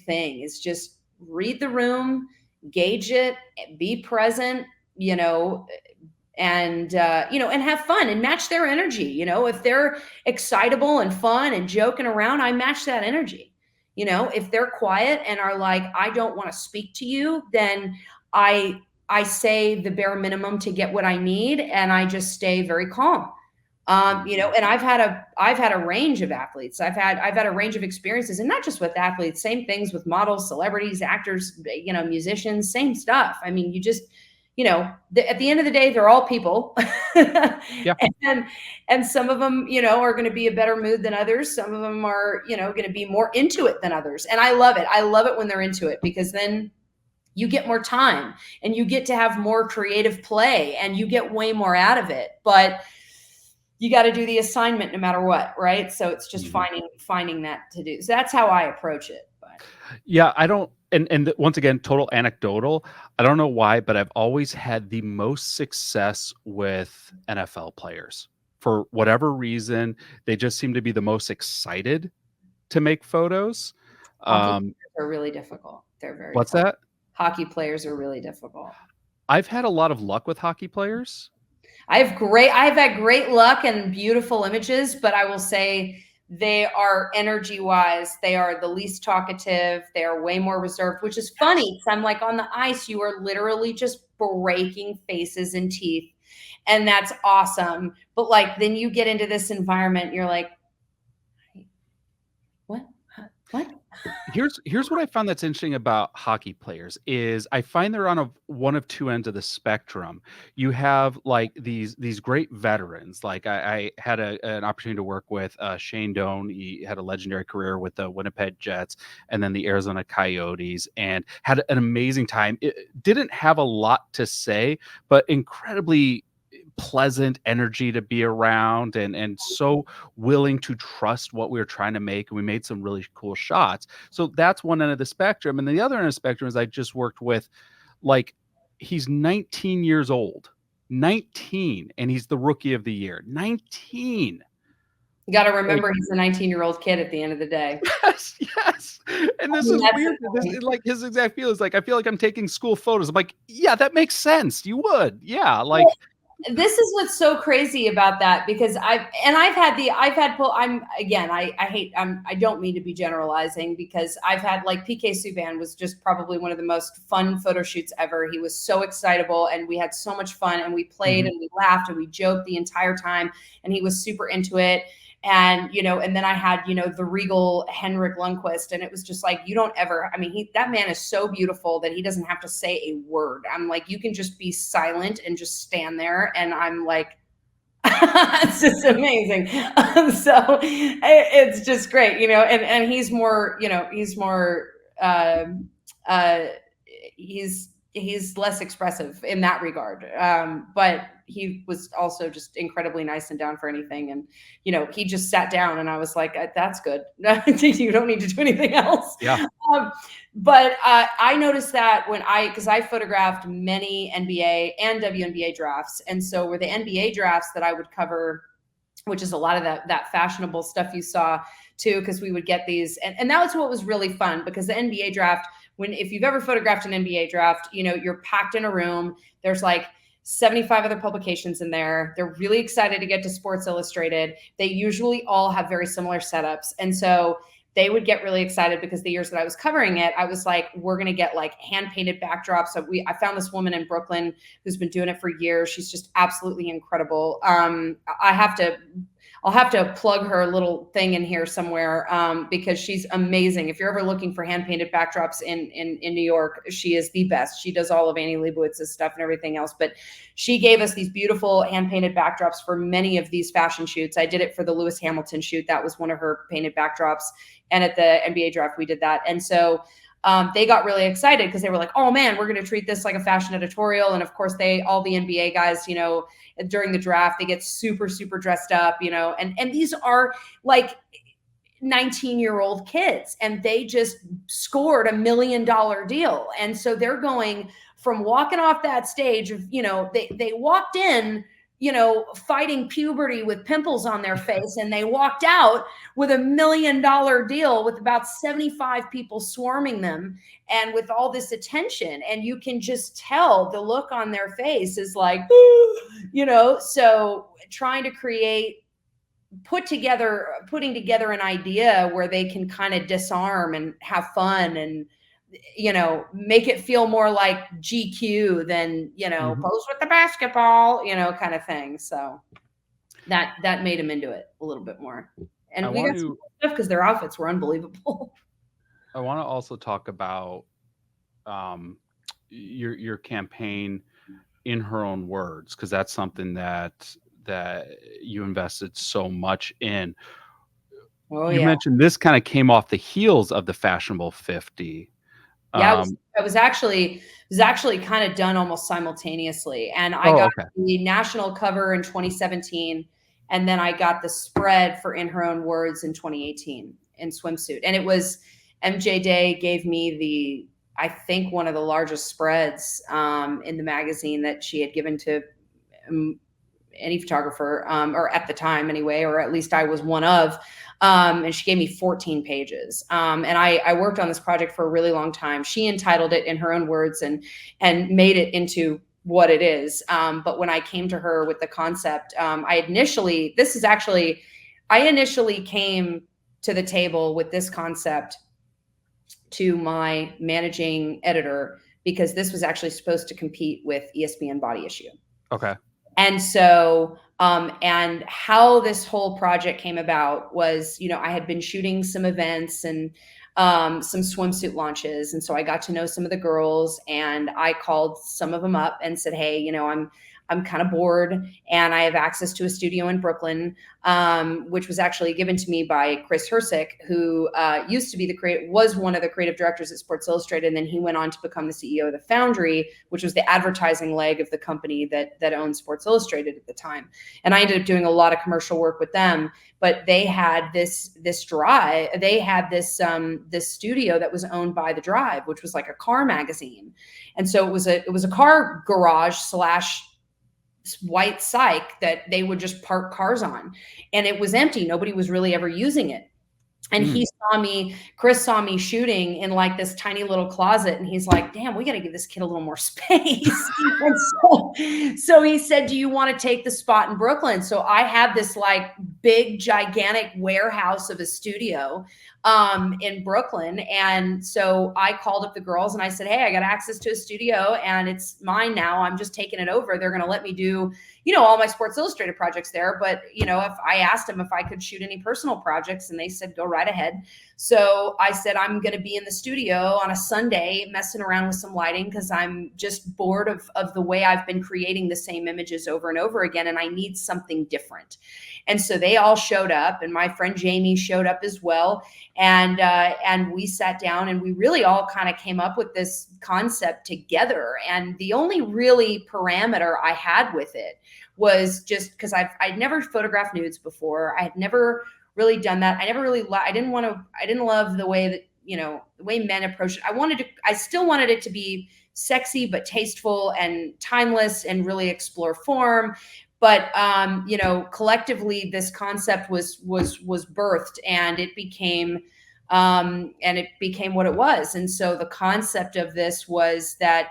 thing, is just read the room, gauge it, be present, and have fun and match their energy. If they're excitable and fun and joking around, I match that energy. If they're quiet and are like, I don't want to speak to you, then I say the bare minimum to get what I need, and I just stay very calm. Mhm. And I've had a range of athletes. I've had a range of experiences, and not just with athletes, same things with models, celebrities, actors, musicians, same stuff. I mean, you just, at the end of the day, they're all people. Yeah. and and some of them, are going to be a better mood than others. Some of them are, going to be more into it than others. And I love it. I love it when they're into it, because then you get more time and you get to have more creative play and you get way more out of it. But you got to do the assignment no matter what, right? So it's just Mhm. finding that to do. So that's how I approach it. But Yeah, I don't once again, total anecdotal. I don't know why, but I've always had the most success with NFL players. For whatever reason, they just seem to be the most excited to make photos. hockey Um, players are really difficult. They're very what's tough. that? Hockey players are really difficult. I've had a lot of luck with hockey players. I've had great luck and beautiful images, but I will say they are energy wise, they are the least talkative. They are way more reserved, which is Yes. funny. So I'm like, on the ice, you are literally just breaking faces and teeth. And that's awesome. But like, then you get into this environment, you're like, what? What? Here's what I found that's interesting about hockey players is I find they're on one of two ends of the spectrum. You have like these great veterans. Like I had an opportunity to work with Shane Doan. He had a legendary career with the Winnipeg Jets and then the Arizona Coyotes, and had an amazing time. It didn't have a lot to say, but incredibly pleasant energy to be around, and so willing to trust what we were trying to make, and we made some really cool shots. So that's one end of the spectrum, and then the other end of the spectrum is I just worked with, like, he's 19 years old. 19, and he's the rookie of the year. 19. You got to Like, remember he's a 19-year-old kid at the end of the day. yes, yes. And I this mean, is that's weird. the This thing. is like his exact feel is like, I feel like I'm taking school photos. I'm like, yeah, that makes sense. You would. Yeah. Well, Like, this is what's so crazy about that, because I'm again, I hate, I don't mean to be generalizing, because I've had, like, PK Subban was just probably one of the most fun photo shoots ever. He was so excitable and we had so much fun, and we played mhm. and we laughed and we joked the entire time, and he was super into it. And and then I had, the regal Henrik Lundqvist, and it was just like, you don't ever, I mean, that man is so beautiful that he doesn't have to say a word. I'm like, you can just be silent and just stand there, and I'm like, it's just amazing. It's just great, and he's more um uh he's less expressive in that regard. But he was also just incredibly nice and down for anything. And he just sat down, and I was like, that's good. You don't need to do anything else. Yeah. um, but I noticed that because I photographed many NBA and WNBA drafts, and so were the NBA drafts that I would cover, which is a lot of that fashionable stuff you saw too, because we would get these, and that was what was really fun, because the NBA draft, if you've ever photographed an NBA draft, you're packed in a room. There's like 75 other publications in there. They're really excited to get to Sports Illustrated. They usually all have very similar setups. And so they would get really excited, because the years that I was covering it, I was like, we're going to get like hand painted backdrops. So I found this woman in Brooklyn who's been doing it for years. She's just absolutely incredible. I'll have to plug her little thing in here somewhere, because she's amazing. If you're ever looking for hand painted backdrops in New York, she is the best. She does all of Annie Leibovitz's stuff and everything else. But she gave us these beautiful hand painted backdrops for many of these fashion shoots. I did it for the Lewis Hamilton shoot. That was one of her painted backdrops. And at the NBA draft, we did that. And so they got really excited, because they were like, oh man, we're going to treat this like a fashion editorial. And of course, all the NBA guys, during the draft, they get super, super dressed up, and these are like 19-year-old kids, and they just scored $1 million deal. And so they're going from walking off that stage of, they walked in, fighting puberty with pimples on their face, and they walked out with $1 million deal with about 75 people swarming them, and with all this attention. And you can just tell the look on their face is like, so trying to create putting together an idea where they can kind of disarm and have fun and, make it feel more like GQ than, Mhm. pose with the basketball, kind of thing. So that made him into it a little bit more. I And we want got some to cool stuff because their outfits were unbelievable. I want to also talk about um, your campaign in her own words, because that's something that you invested so much in. Oh You yeah. mentioned this kind of came off the heels of the fashionable 50. Yeah, Um, it was actually kind of done almost simultaneously. And I oh, got okay. the national cover in 2017, and then I got the spread for In Her Own Words in 2018 in swimsuit. And it was MJ Day gave me I think one of the largest spreads in the magazine that she had given to um, any photographer, or at the time anyway, or at least I was one of. And she gave me 14 pages. And I worked on this project for a really long time. She entitled it In Her Own Words and made it into what it is. But when I came to her with the concept, I initially came to the table with this concept to my managing editor because this was actually supposed to compete with ESPN Body Issue. Okay. And so, and how this whole project came about was, I had been shooting some events and some swimsuit launches. And so I got to know some of the girls and I called some of them up and said, hey, I'm kind of bored and I have access to a studio in Brooklyn, which was actually given to me by Chris Hersick, who used to be was one of the creative directors at Sports Illustrated. And then he went on to become the CEO of the Foundry, which was the advertising leg of the company that owned Sports Illustrated at the time. And I ended up doing a lot of commercial work with them. But they had this Drive. They had this studio that was owned by the Drive, which was like a car magazine. And so it was a car garage / white psych that they would just park cars on, and it was empty. Nobody was really ever using it. And Mm. Chris saw me shooting in like this tiny little closet, and he's like, damn, we got to give this kid a little more space. And so he said, do you want to take the spot in Brooklyn? So I had this like big, gigantic warehouse of a studio in Brooklyn. And so I called up the girls and I said, hey, I got access to a studio and it's mine now. I'm just taking it over. They're going to let me do, all my Sports Illustrated projects there. But, if I asked them if I could shoot any personal projects, and they said, go right ahead. So I said, I'm going to be in the studio on a Sunday messing around with some lighting because I'm just bored of the way I've been creating the same images over and over again. And I need something different. And so they all showed up, and my friend Jamie showed up as well. And we sat down and we really all kind of came up with this concept together. And the only really parameter I had with it was just because I'd never photographed nudes before. I had never really done that. I didn't love the way that, the way men approach it. I still wanted it to be sexy, but tasteful and timeless and really explore form. But, collectively this concept was birthed, and it became what it was. And so the concept of this was that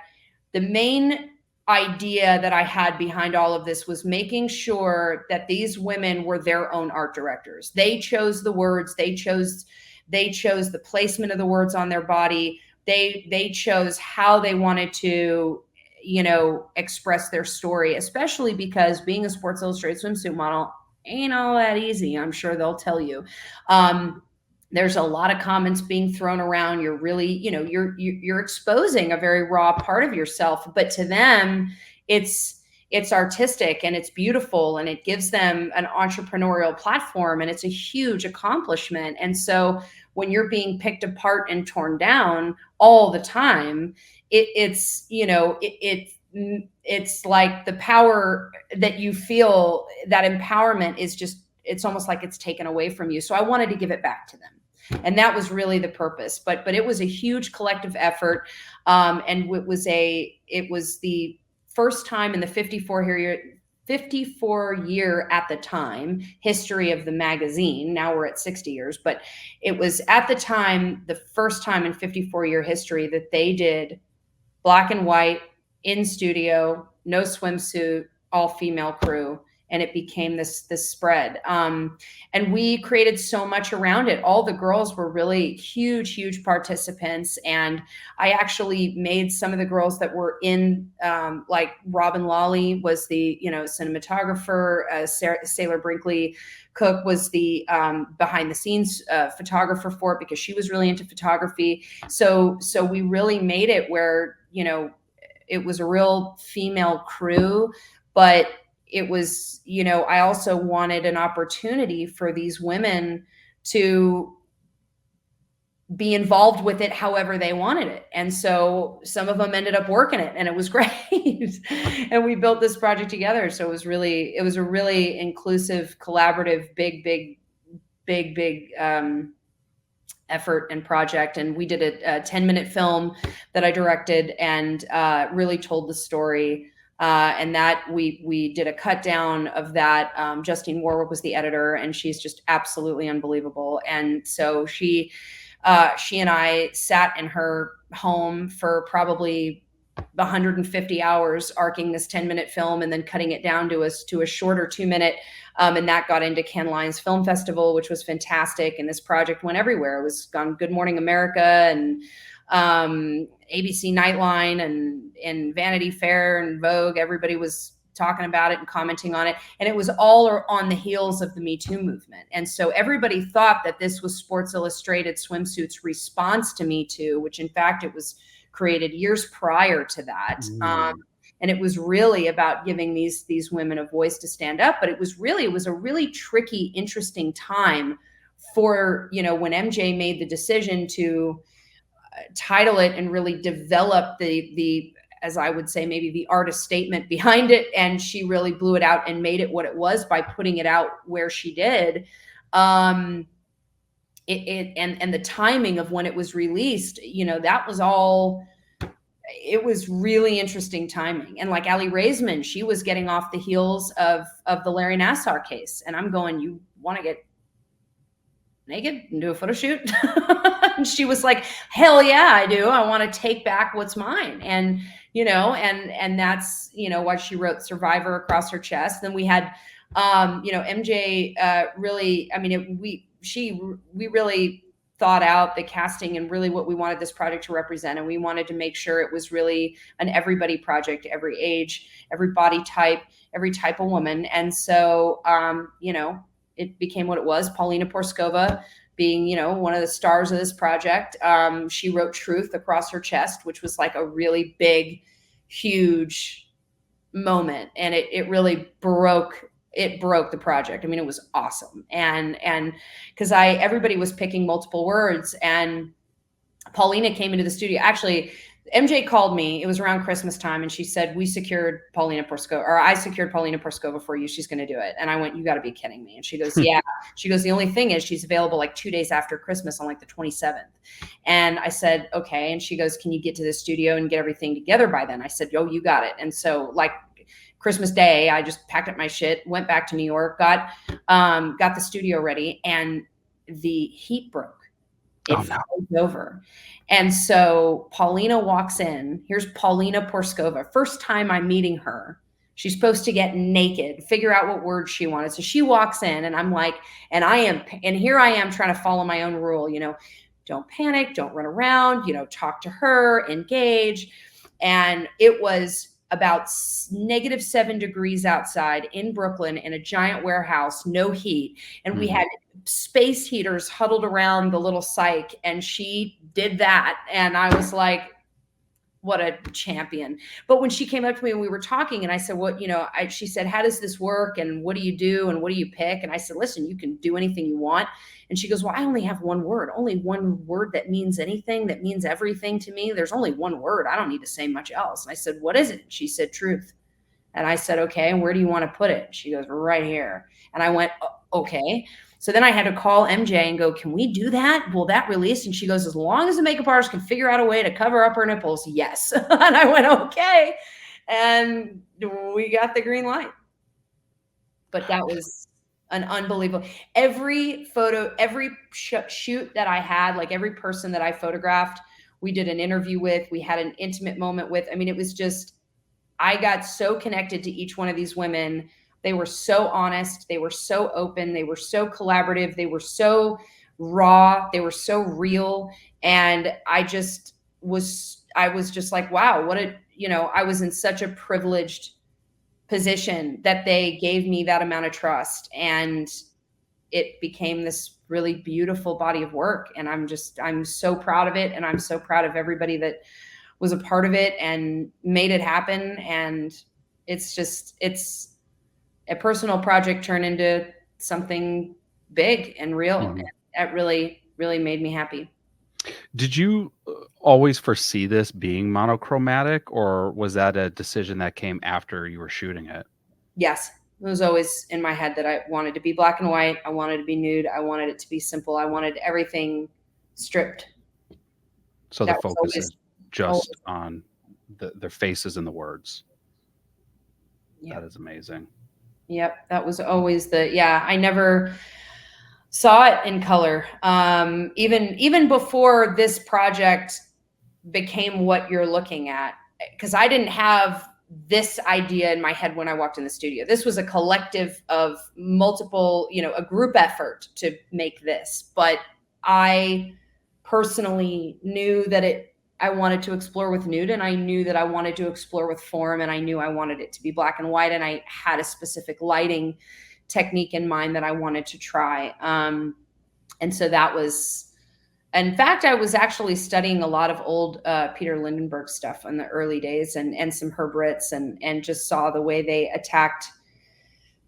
the main idea that I had behind all of this was making sure that these women were their own art directors. They chose the words, they chose the placement of the words on their body. They chose how they wanted to, express their story, especially because being a Sports Illustrated swimsuit model ain't all that easy. I'm sure they'll tell you. There's a lot of comments being thrown around. You're really, you're exposing a very raw part of yourself, but to them, it's artistic and it's beautiful and it gives them an entrepreneurial platform, and it's a huge accomplishment. And so when you're being picked apart and torn down all the time, it's like the power that you feel, that empowerment is just, it's almost like it's taken away from you. So I wanted to give it back to them. And that was really the purpose. But it was a huge collective effort. And it was the first time in the 54 year at the time history of the magazine. Now we're at 60 years, but it was at the time, the first time in 54-year history that they did black and white in studio, no swimsuit, all female crew. and it became this spread. And we created so much around it. All the girls were really huge participants, and I actually made some of the girls that were in, like Robin Lawley was the cinematographer, Sailor Brinkley Cook was the behind the scenes photographer for it, because she was really into photography. So we really made it where it was a real female crew, but it was, I also wanted an opportunity for these women to be involved with it however they wanted it. And so some of them ended up working it, and it was great. And we built this project together. So it was a really inclusive, collaborative, big effort and project. And we did a 10-minute film that I directed, and really told the story. And that we did a cut down of that. Justine Warwick was the editor, and she's just absolutely unbelievable. And so she and I sat in her home for probably 150 hours arcing this 10-minute film, and then cutting it down to a shorter 2-minute. And that got into Cannes Lions Film Festival, which was fantastic. And this project went everywhere. It was on Good Morning America and ABC Nightline and Vanity Fair and Vogue. Everybody was talking about it and commenting on it. And it was all on the heels of the Me Too movement. And so everybody thought that this was Sports Illustrated Swimsuit's response to Me Too, which in fact it was created years prior to that. And it was really about giving these women a voice to stand up. But it was a really tricky, interesting time for, when MJ made the decision to title it and really develop the as I would say, maybe the artist statement behind it. And she really blew it out and made it what it was by putting it out where she did. And the timing of when it was released, that was all, it was really interesting timing. And like Ali Raisman, she was getting off the heels of the Larry Nassar case. And I'm going, you want to get naked and do a photo shoot? And she was like, hell yeah, I do. I want to take back what's mine. And, and that's, why she wrote Survivor across her chest. Then we had, MJ really, we really thought out the casting and really what we wanted this project to represent. And we wanted to make sure it was really an everybody project, every age, every body type, every type of woman. And so, it became what it was. Paulina Porskova being, one of the stars of this project. She wrote Truth across her chest, which was like a really big, huge moment. And it really broke the project. I mean, it was awesome. And because everybody was picking multiple words, and Paulina came into the studio. Actually, MJ called me. It was around Christmas time, and she said, I secured Paulina Porskova for you. She's going to do it. And I went, you got to be kidding me. And she goes, yeah. She goes, the only thing is she's available like 2 days after Christmas on like the 27th. And I said, okay. And she goes, can you get to the studio and get everything together by then? I said, oh, you got it. And so like Christmas Day, I just packed up my shit, went back to New York, got the studio ready, and the heat broke. It froze over. And so Paulina walks in. Here's Paulina Porskova. First time I'm meeting her. She's supposed to get naked, figure out what words she wanted. So she walks in, and I'm like, and here I am trying to follow my own rule, don't panic, don't run around, talk to her, engage. And it was about -7 degrees outside in Brooklyn in a giant warehouse, no heat. And we had space heaters huddled around the little psych, and she did that. And I was like, what a champion. But when she came up to me and we were talking, and I said, she said, how does this work? And what do you do? And what do you pick? And I said, listen, you can do anything you want. And she goes, well, I only have one word that means anything, that means everything to me. There's only one word. I don't need to say much else. And I said, what is it? She said, truth. And I said, okay. And where do you want to put it? She goes, right here. And I went, okay. So then I had to call MJ and go, can we do that? Will that release? And she goes, as long as the makeup artist can figure out a way to cover up her nipples, yes. And I went, okay. And we got the green light. But that was an unbelievable, every photo, every shoot that I had, like every person that I photographed, we did an interview with, we had an intimate moment with. I mean, it was just, I got so connected to each one of these women. They were so honest. They were so open. They were so collaborative. They were so raw. They were so real. And I was just like, wow, I was in such a privileged position that they gave me that amount of trust. And it became this really beautiful body of work. And I'm so proud of it. And I'm so proud of everybody that was a part of it and made it happen. And it's a personal project turned into something big and real. Mhm. And that really, really made me happy. Did you always foresee this being monochromatic, or was that a decision that came after you were shooting it? Yes. It was always in my head that I wanted to be black and white. I wanted to be nude. I wanted it to be simple. I wanted everything stripped. So the That was focus is always, just on their faces and the words. yeah. That is amazing. Yep. That was always I never saw it in color. Even before this project became what you're looking at, because I didn't have this idea in my head when I walked in the studio. This was a collective of multiple, a group effort to make this. But I personally knew that I wanted to explore with nude, and I knew that I wanted to explore with form, and I knew I wanted it to be black and white, and I had a specific lighting technique in mind that I wanted to try. And so that was, in fact, I was actually studying a lot of old Peter Lindenberg stuff in the early days, and some Herb Ritts, and just saw the way they attacked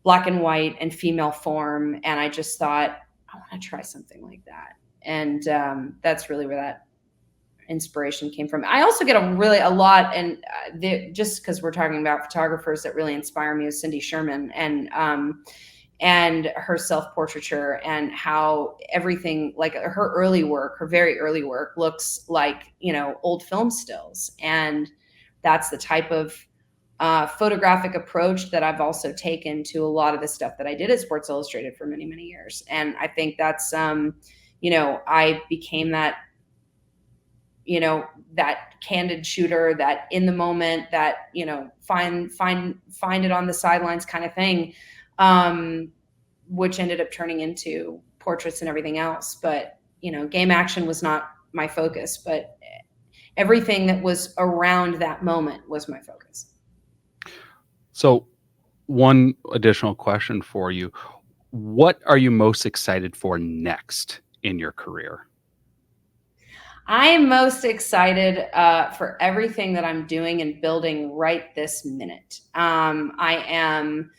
black and white and female form. And I just thought, I want to try something like that. And that's really where that inspiration came from. I also get a lot, and just because we're talking about photographers that really inspire me, is Cindy Sherman, and her self-portraiture, and how everything, like her very early work looks like, old film stills. And that's the type of photographic approach that I've also taken to a lot of the stuff that I did at Sports Illustrated for many, many years. And I think that's, I became that, that candid shooter, that in the moment, that, find it on the sidelines kind of thing, which ended up turning into portraits and everything else. But, game action was not my focus, but everything that was around that moment was my focus. So, one additional question for you. What are you most excited for next in your career? I am most excited for everything that I'm doing and building right this minute. I am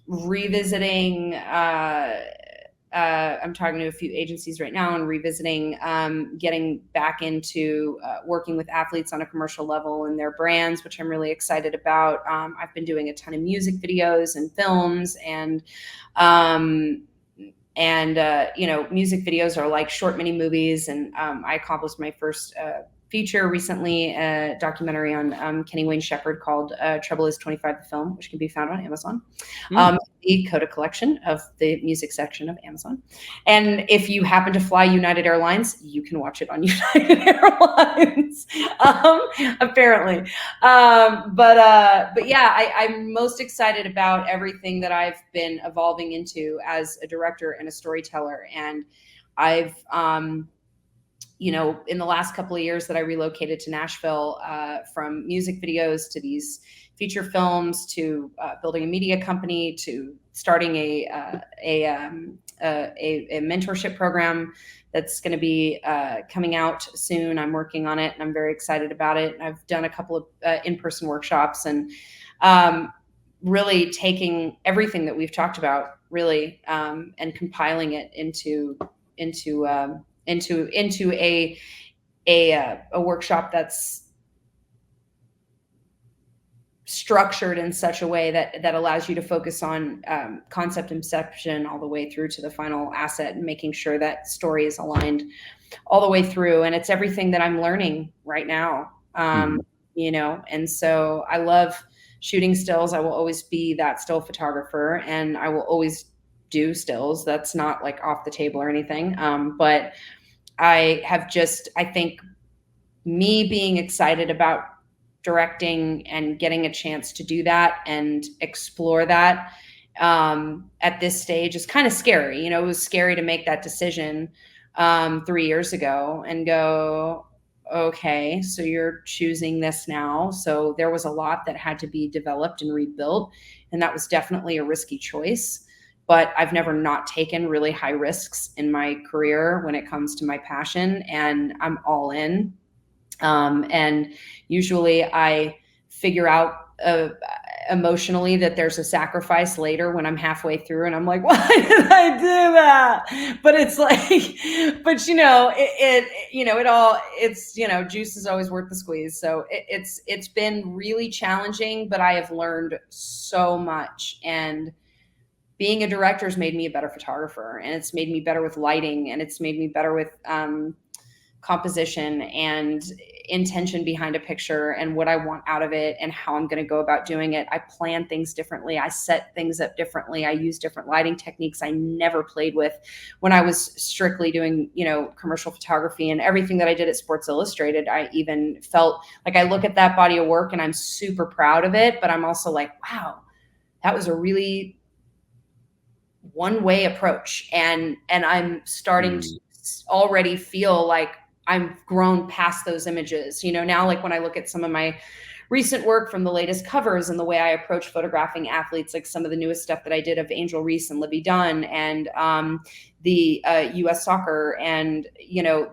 revisiting. I'm talking to a few agencies right now and revisiting getting back into working with athletes on a commercial level and their brands, which I'm really excited about. I've been doing a ton of music videos and films, and music videos are like short mini movies. And I accomplished my first feature recently, a documentary on Kenny Wayne Shepherd called Trouble is 25 the Film, which can be found on Amazon. The Coda collection of the music section of Amazon. And if you happen to fly United Airlines, you can watch it on United Airlines, apparently. But yeah, I'm most excited about everything that I've been evolving into as a director and a storyteller. And I've in the last couple of years that I relocated to Nashville, from music videos to these feature films to building a media company to starting a mentorship program that's going to be coming out soon. I'm working on it, and I'm very excited about it. I've done a couple of in-person workshops, and really taking everything that we've talked about, really, and compiling it into a workshop that's structured in such a way that allows you to focus on concept inception all the way through to the final asset, and making sure that story is aligned all the way through. And it's everything that I'm learning right now. And so I love shooting stills. I will always be that still photographer, and I will always do stills. That's not like off the table or anything. But I think me being excited about directing and getting a chance to do that and explore that at this stage is kind of scary. You know, it was scary to make that decision 3 years ago and go, okay, so you're choosing this now. So there was a lot that had to be developed and rebuilt. And that was definitely a risky choice. But I've never not taken really high risks in my career when it comes to my passion, and I'm all in. And usually I figure out emotionally that there's a sacrifice later when I'm halfway through and I'm like, why did I do that? But it's like, but juice is always worth the squeeze. So it's been really challenging, but I have learned so much. And being a director has made me a better photographer, and it's made me better with lighting, and it's made me better with composition and intention behind a picture and what I want out of it and how I'm going to go about doing it. I plan things differently. I set things up differently. I use different lighting techniques I never played with when I was strictly doing, commercial photography. And everything that I did at Sports Illustrated, I even felt like I look at that body of work and I'm super proud of it, but I'm also like, wow, that was a really one-way approach. And I'm starting to already feel like I've grown past those images. Now, like when I look at some of my recent work from the latest covers and the way I approach photographing athletes, like some of the newest stuff that I did of Angel Reese and Libby Dunn and the US soccer and,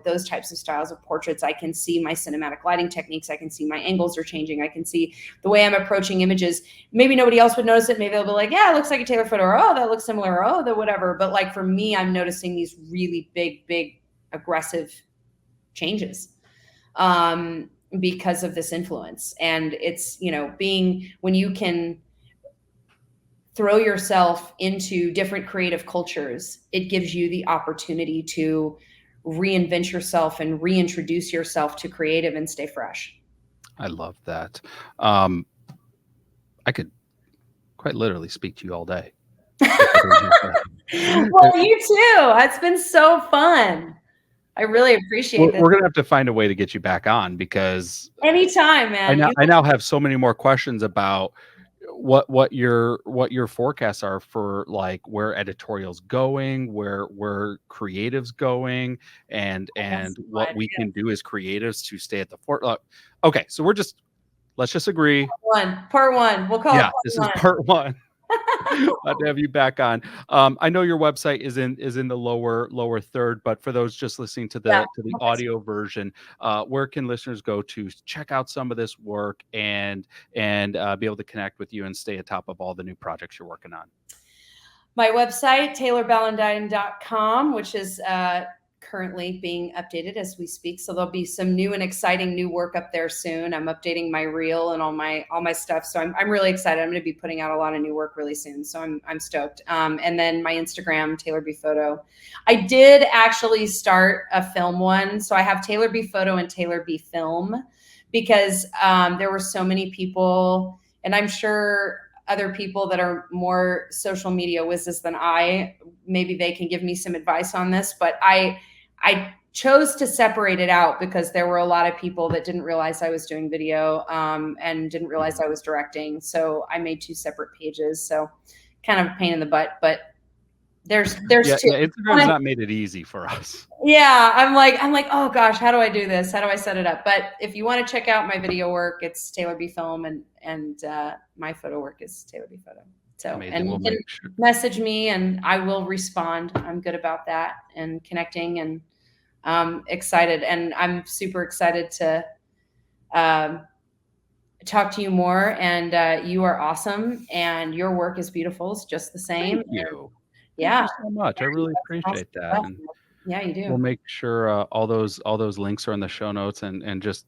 those types of styles of portraits, I can see my cinematic lighting techniques. I can see my angles are changing. I can see the way I'm approaching images. Maybe nobody else would notice it. Maybe they'll be like, yeah, it looks like a Taylor photo, or, oh, that looks similar, or, oh, the whatever. But like for me, I'm noticing these really big, aggressive changes because of this influence. And it's, when you can throw yourself into different creative cultures, it gives you the opportunity to reinvent yourself and reintroduce yourself to creative and stay fresh. I love that. I could quite literally speak to you all day. Well, you too. It's been so fun. I really appreciate this. We're going to have to find a way to get you back on, because anytime, man. I now have so many more questions about what your forecasts are for, like, where editorial's going, where creative's going, and what we can do as creatives to stay at the fort. Okay, so let's just agree. Part one. We'll call it this is part one. Glad to have you back on. I know your website is in the lower third, but for those just listening to the audio version, where can listeners go to check out some of this work and be able to connect with you and stay atop of all the new projects you're working on? My website, taylorballantyne.com, which is currently being updated as we speak. So there'll be some new and exciting new work up there soon. I'm updating my reel and all my stuff. So I'm really excited. I'm going to be putting out a lot of new work really soon. So I'm stoked. And then my Instagram, Taylor B Photo. I did actually start a film one. So I have Taylor B Photo and Taylor B Film, because there were so many people, and I'm sure other people that are more social media whizzes than I, maybe they can give me some advice on this, but I chose to separate it out because there were a lot of people that didn't realize I was doing video and didn't realize I was directing. So I made 2 separate pages. So kind of a pain in the butt, but there's 2. Instagram's not made it easy for us. Yeah. I'm like, oh gosh, how do I do this? How do I set it up? But if you want to check out my video work, it's Taylor B Film, and my photo work is Taylor B Photo. So, and you can message me and I will respond. I'm good about that and connecting, and excited. And I'm super excited to talk to you more. And you are awesome, and your work is beautiful. It's just the same. Thank you. Yeah. Thank you so much. I really appreciate that. And yeah, you do. We'll make sure all those links are in the show notes, and just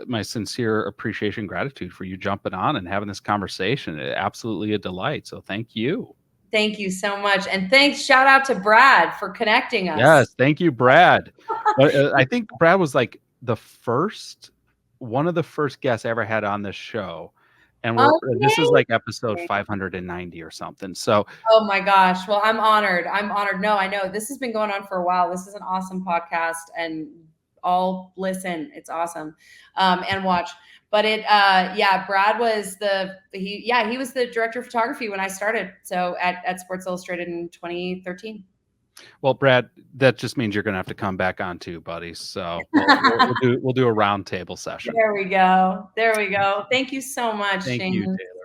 my sincere appreciation, gratitude for you jumping on and having this conversation. Absolutely a delight. So thank you. Thank you so much. And shout out to Brad for connecting us. Yes. Thank you, Brad. I think Brad was like one of the first guests I ever had on this show. And this is like episode 590 or something. So, oh my gosh. Well, I'm honored. No, I know this has been going on for a while. This is an awesome podcast, and all listen. It's awesome. And watch. But Brad was he was the director of photography when I started. So at Sports Illustrated in 2013. Well, Brad, that just means you're gonna have to come back on too, buddy. So we'll do a roundtable session. There we go. There we go. Thank you so much, Thank you, Shane. Taylor.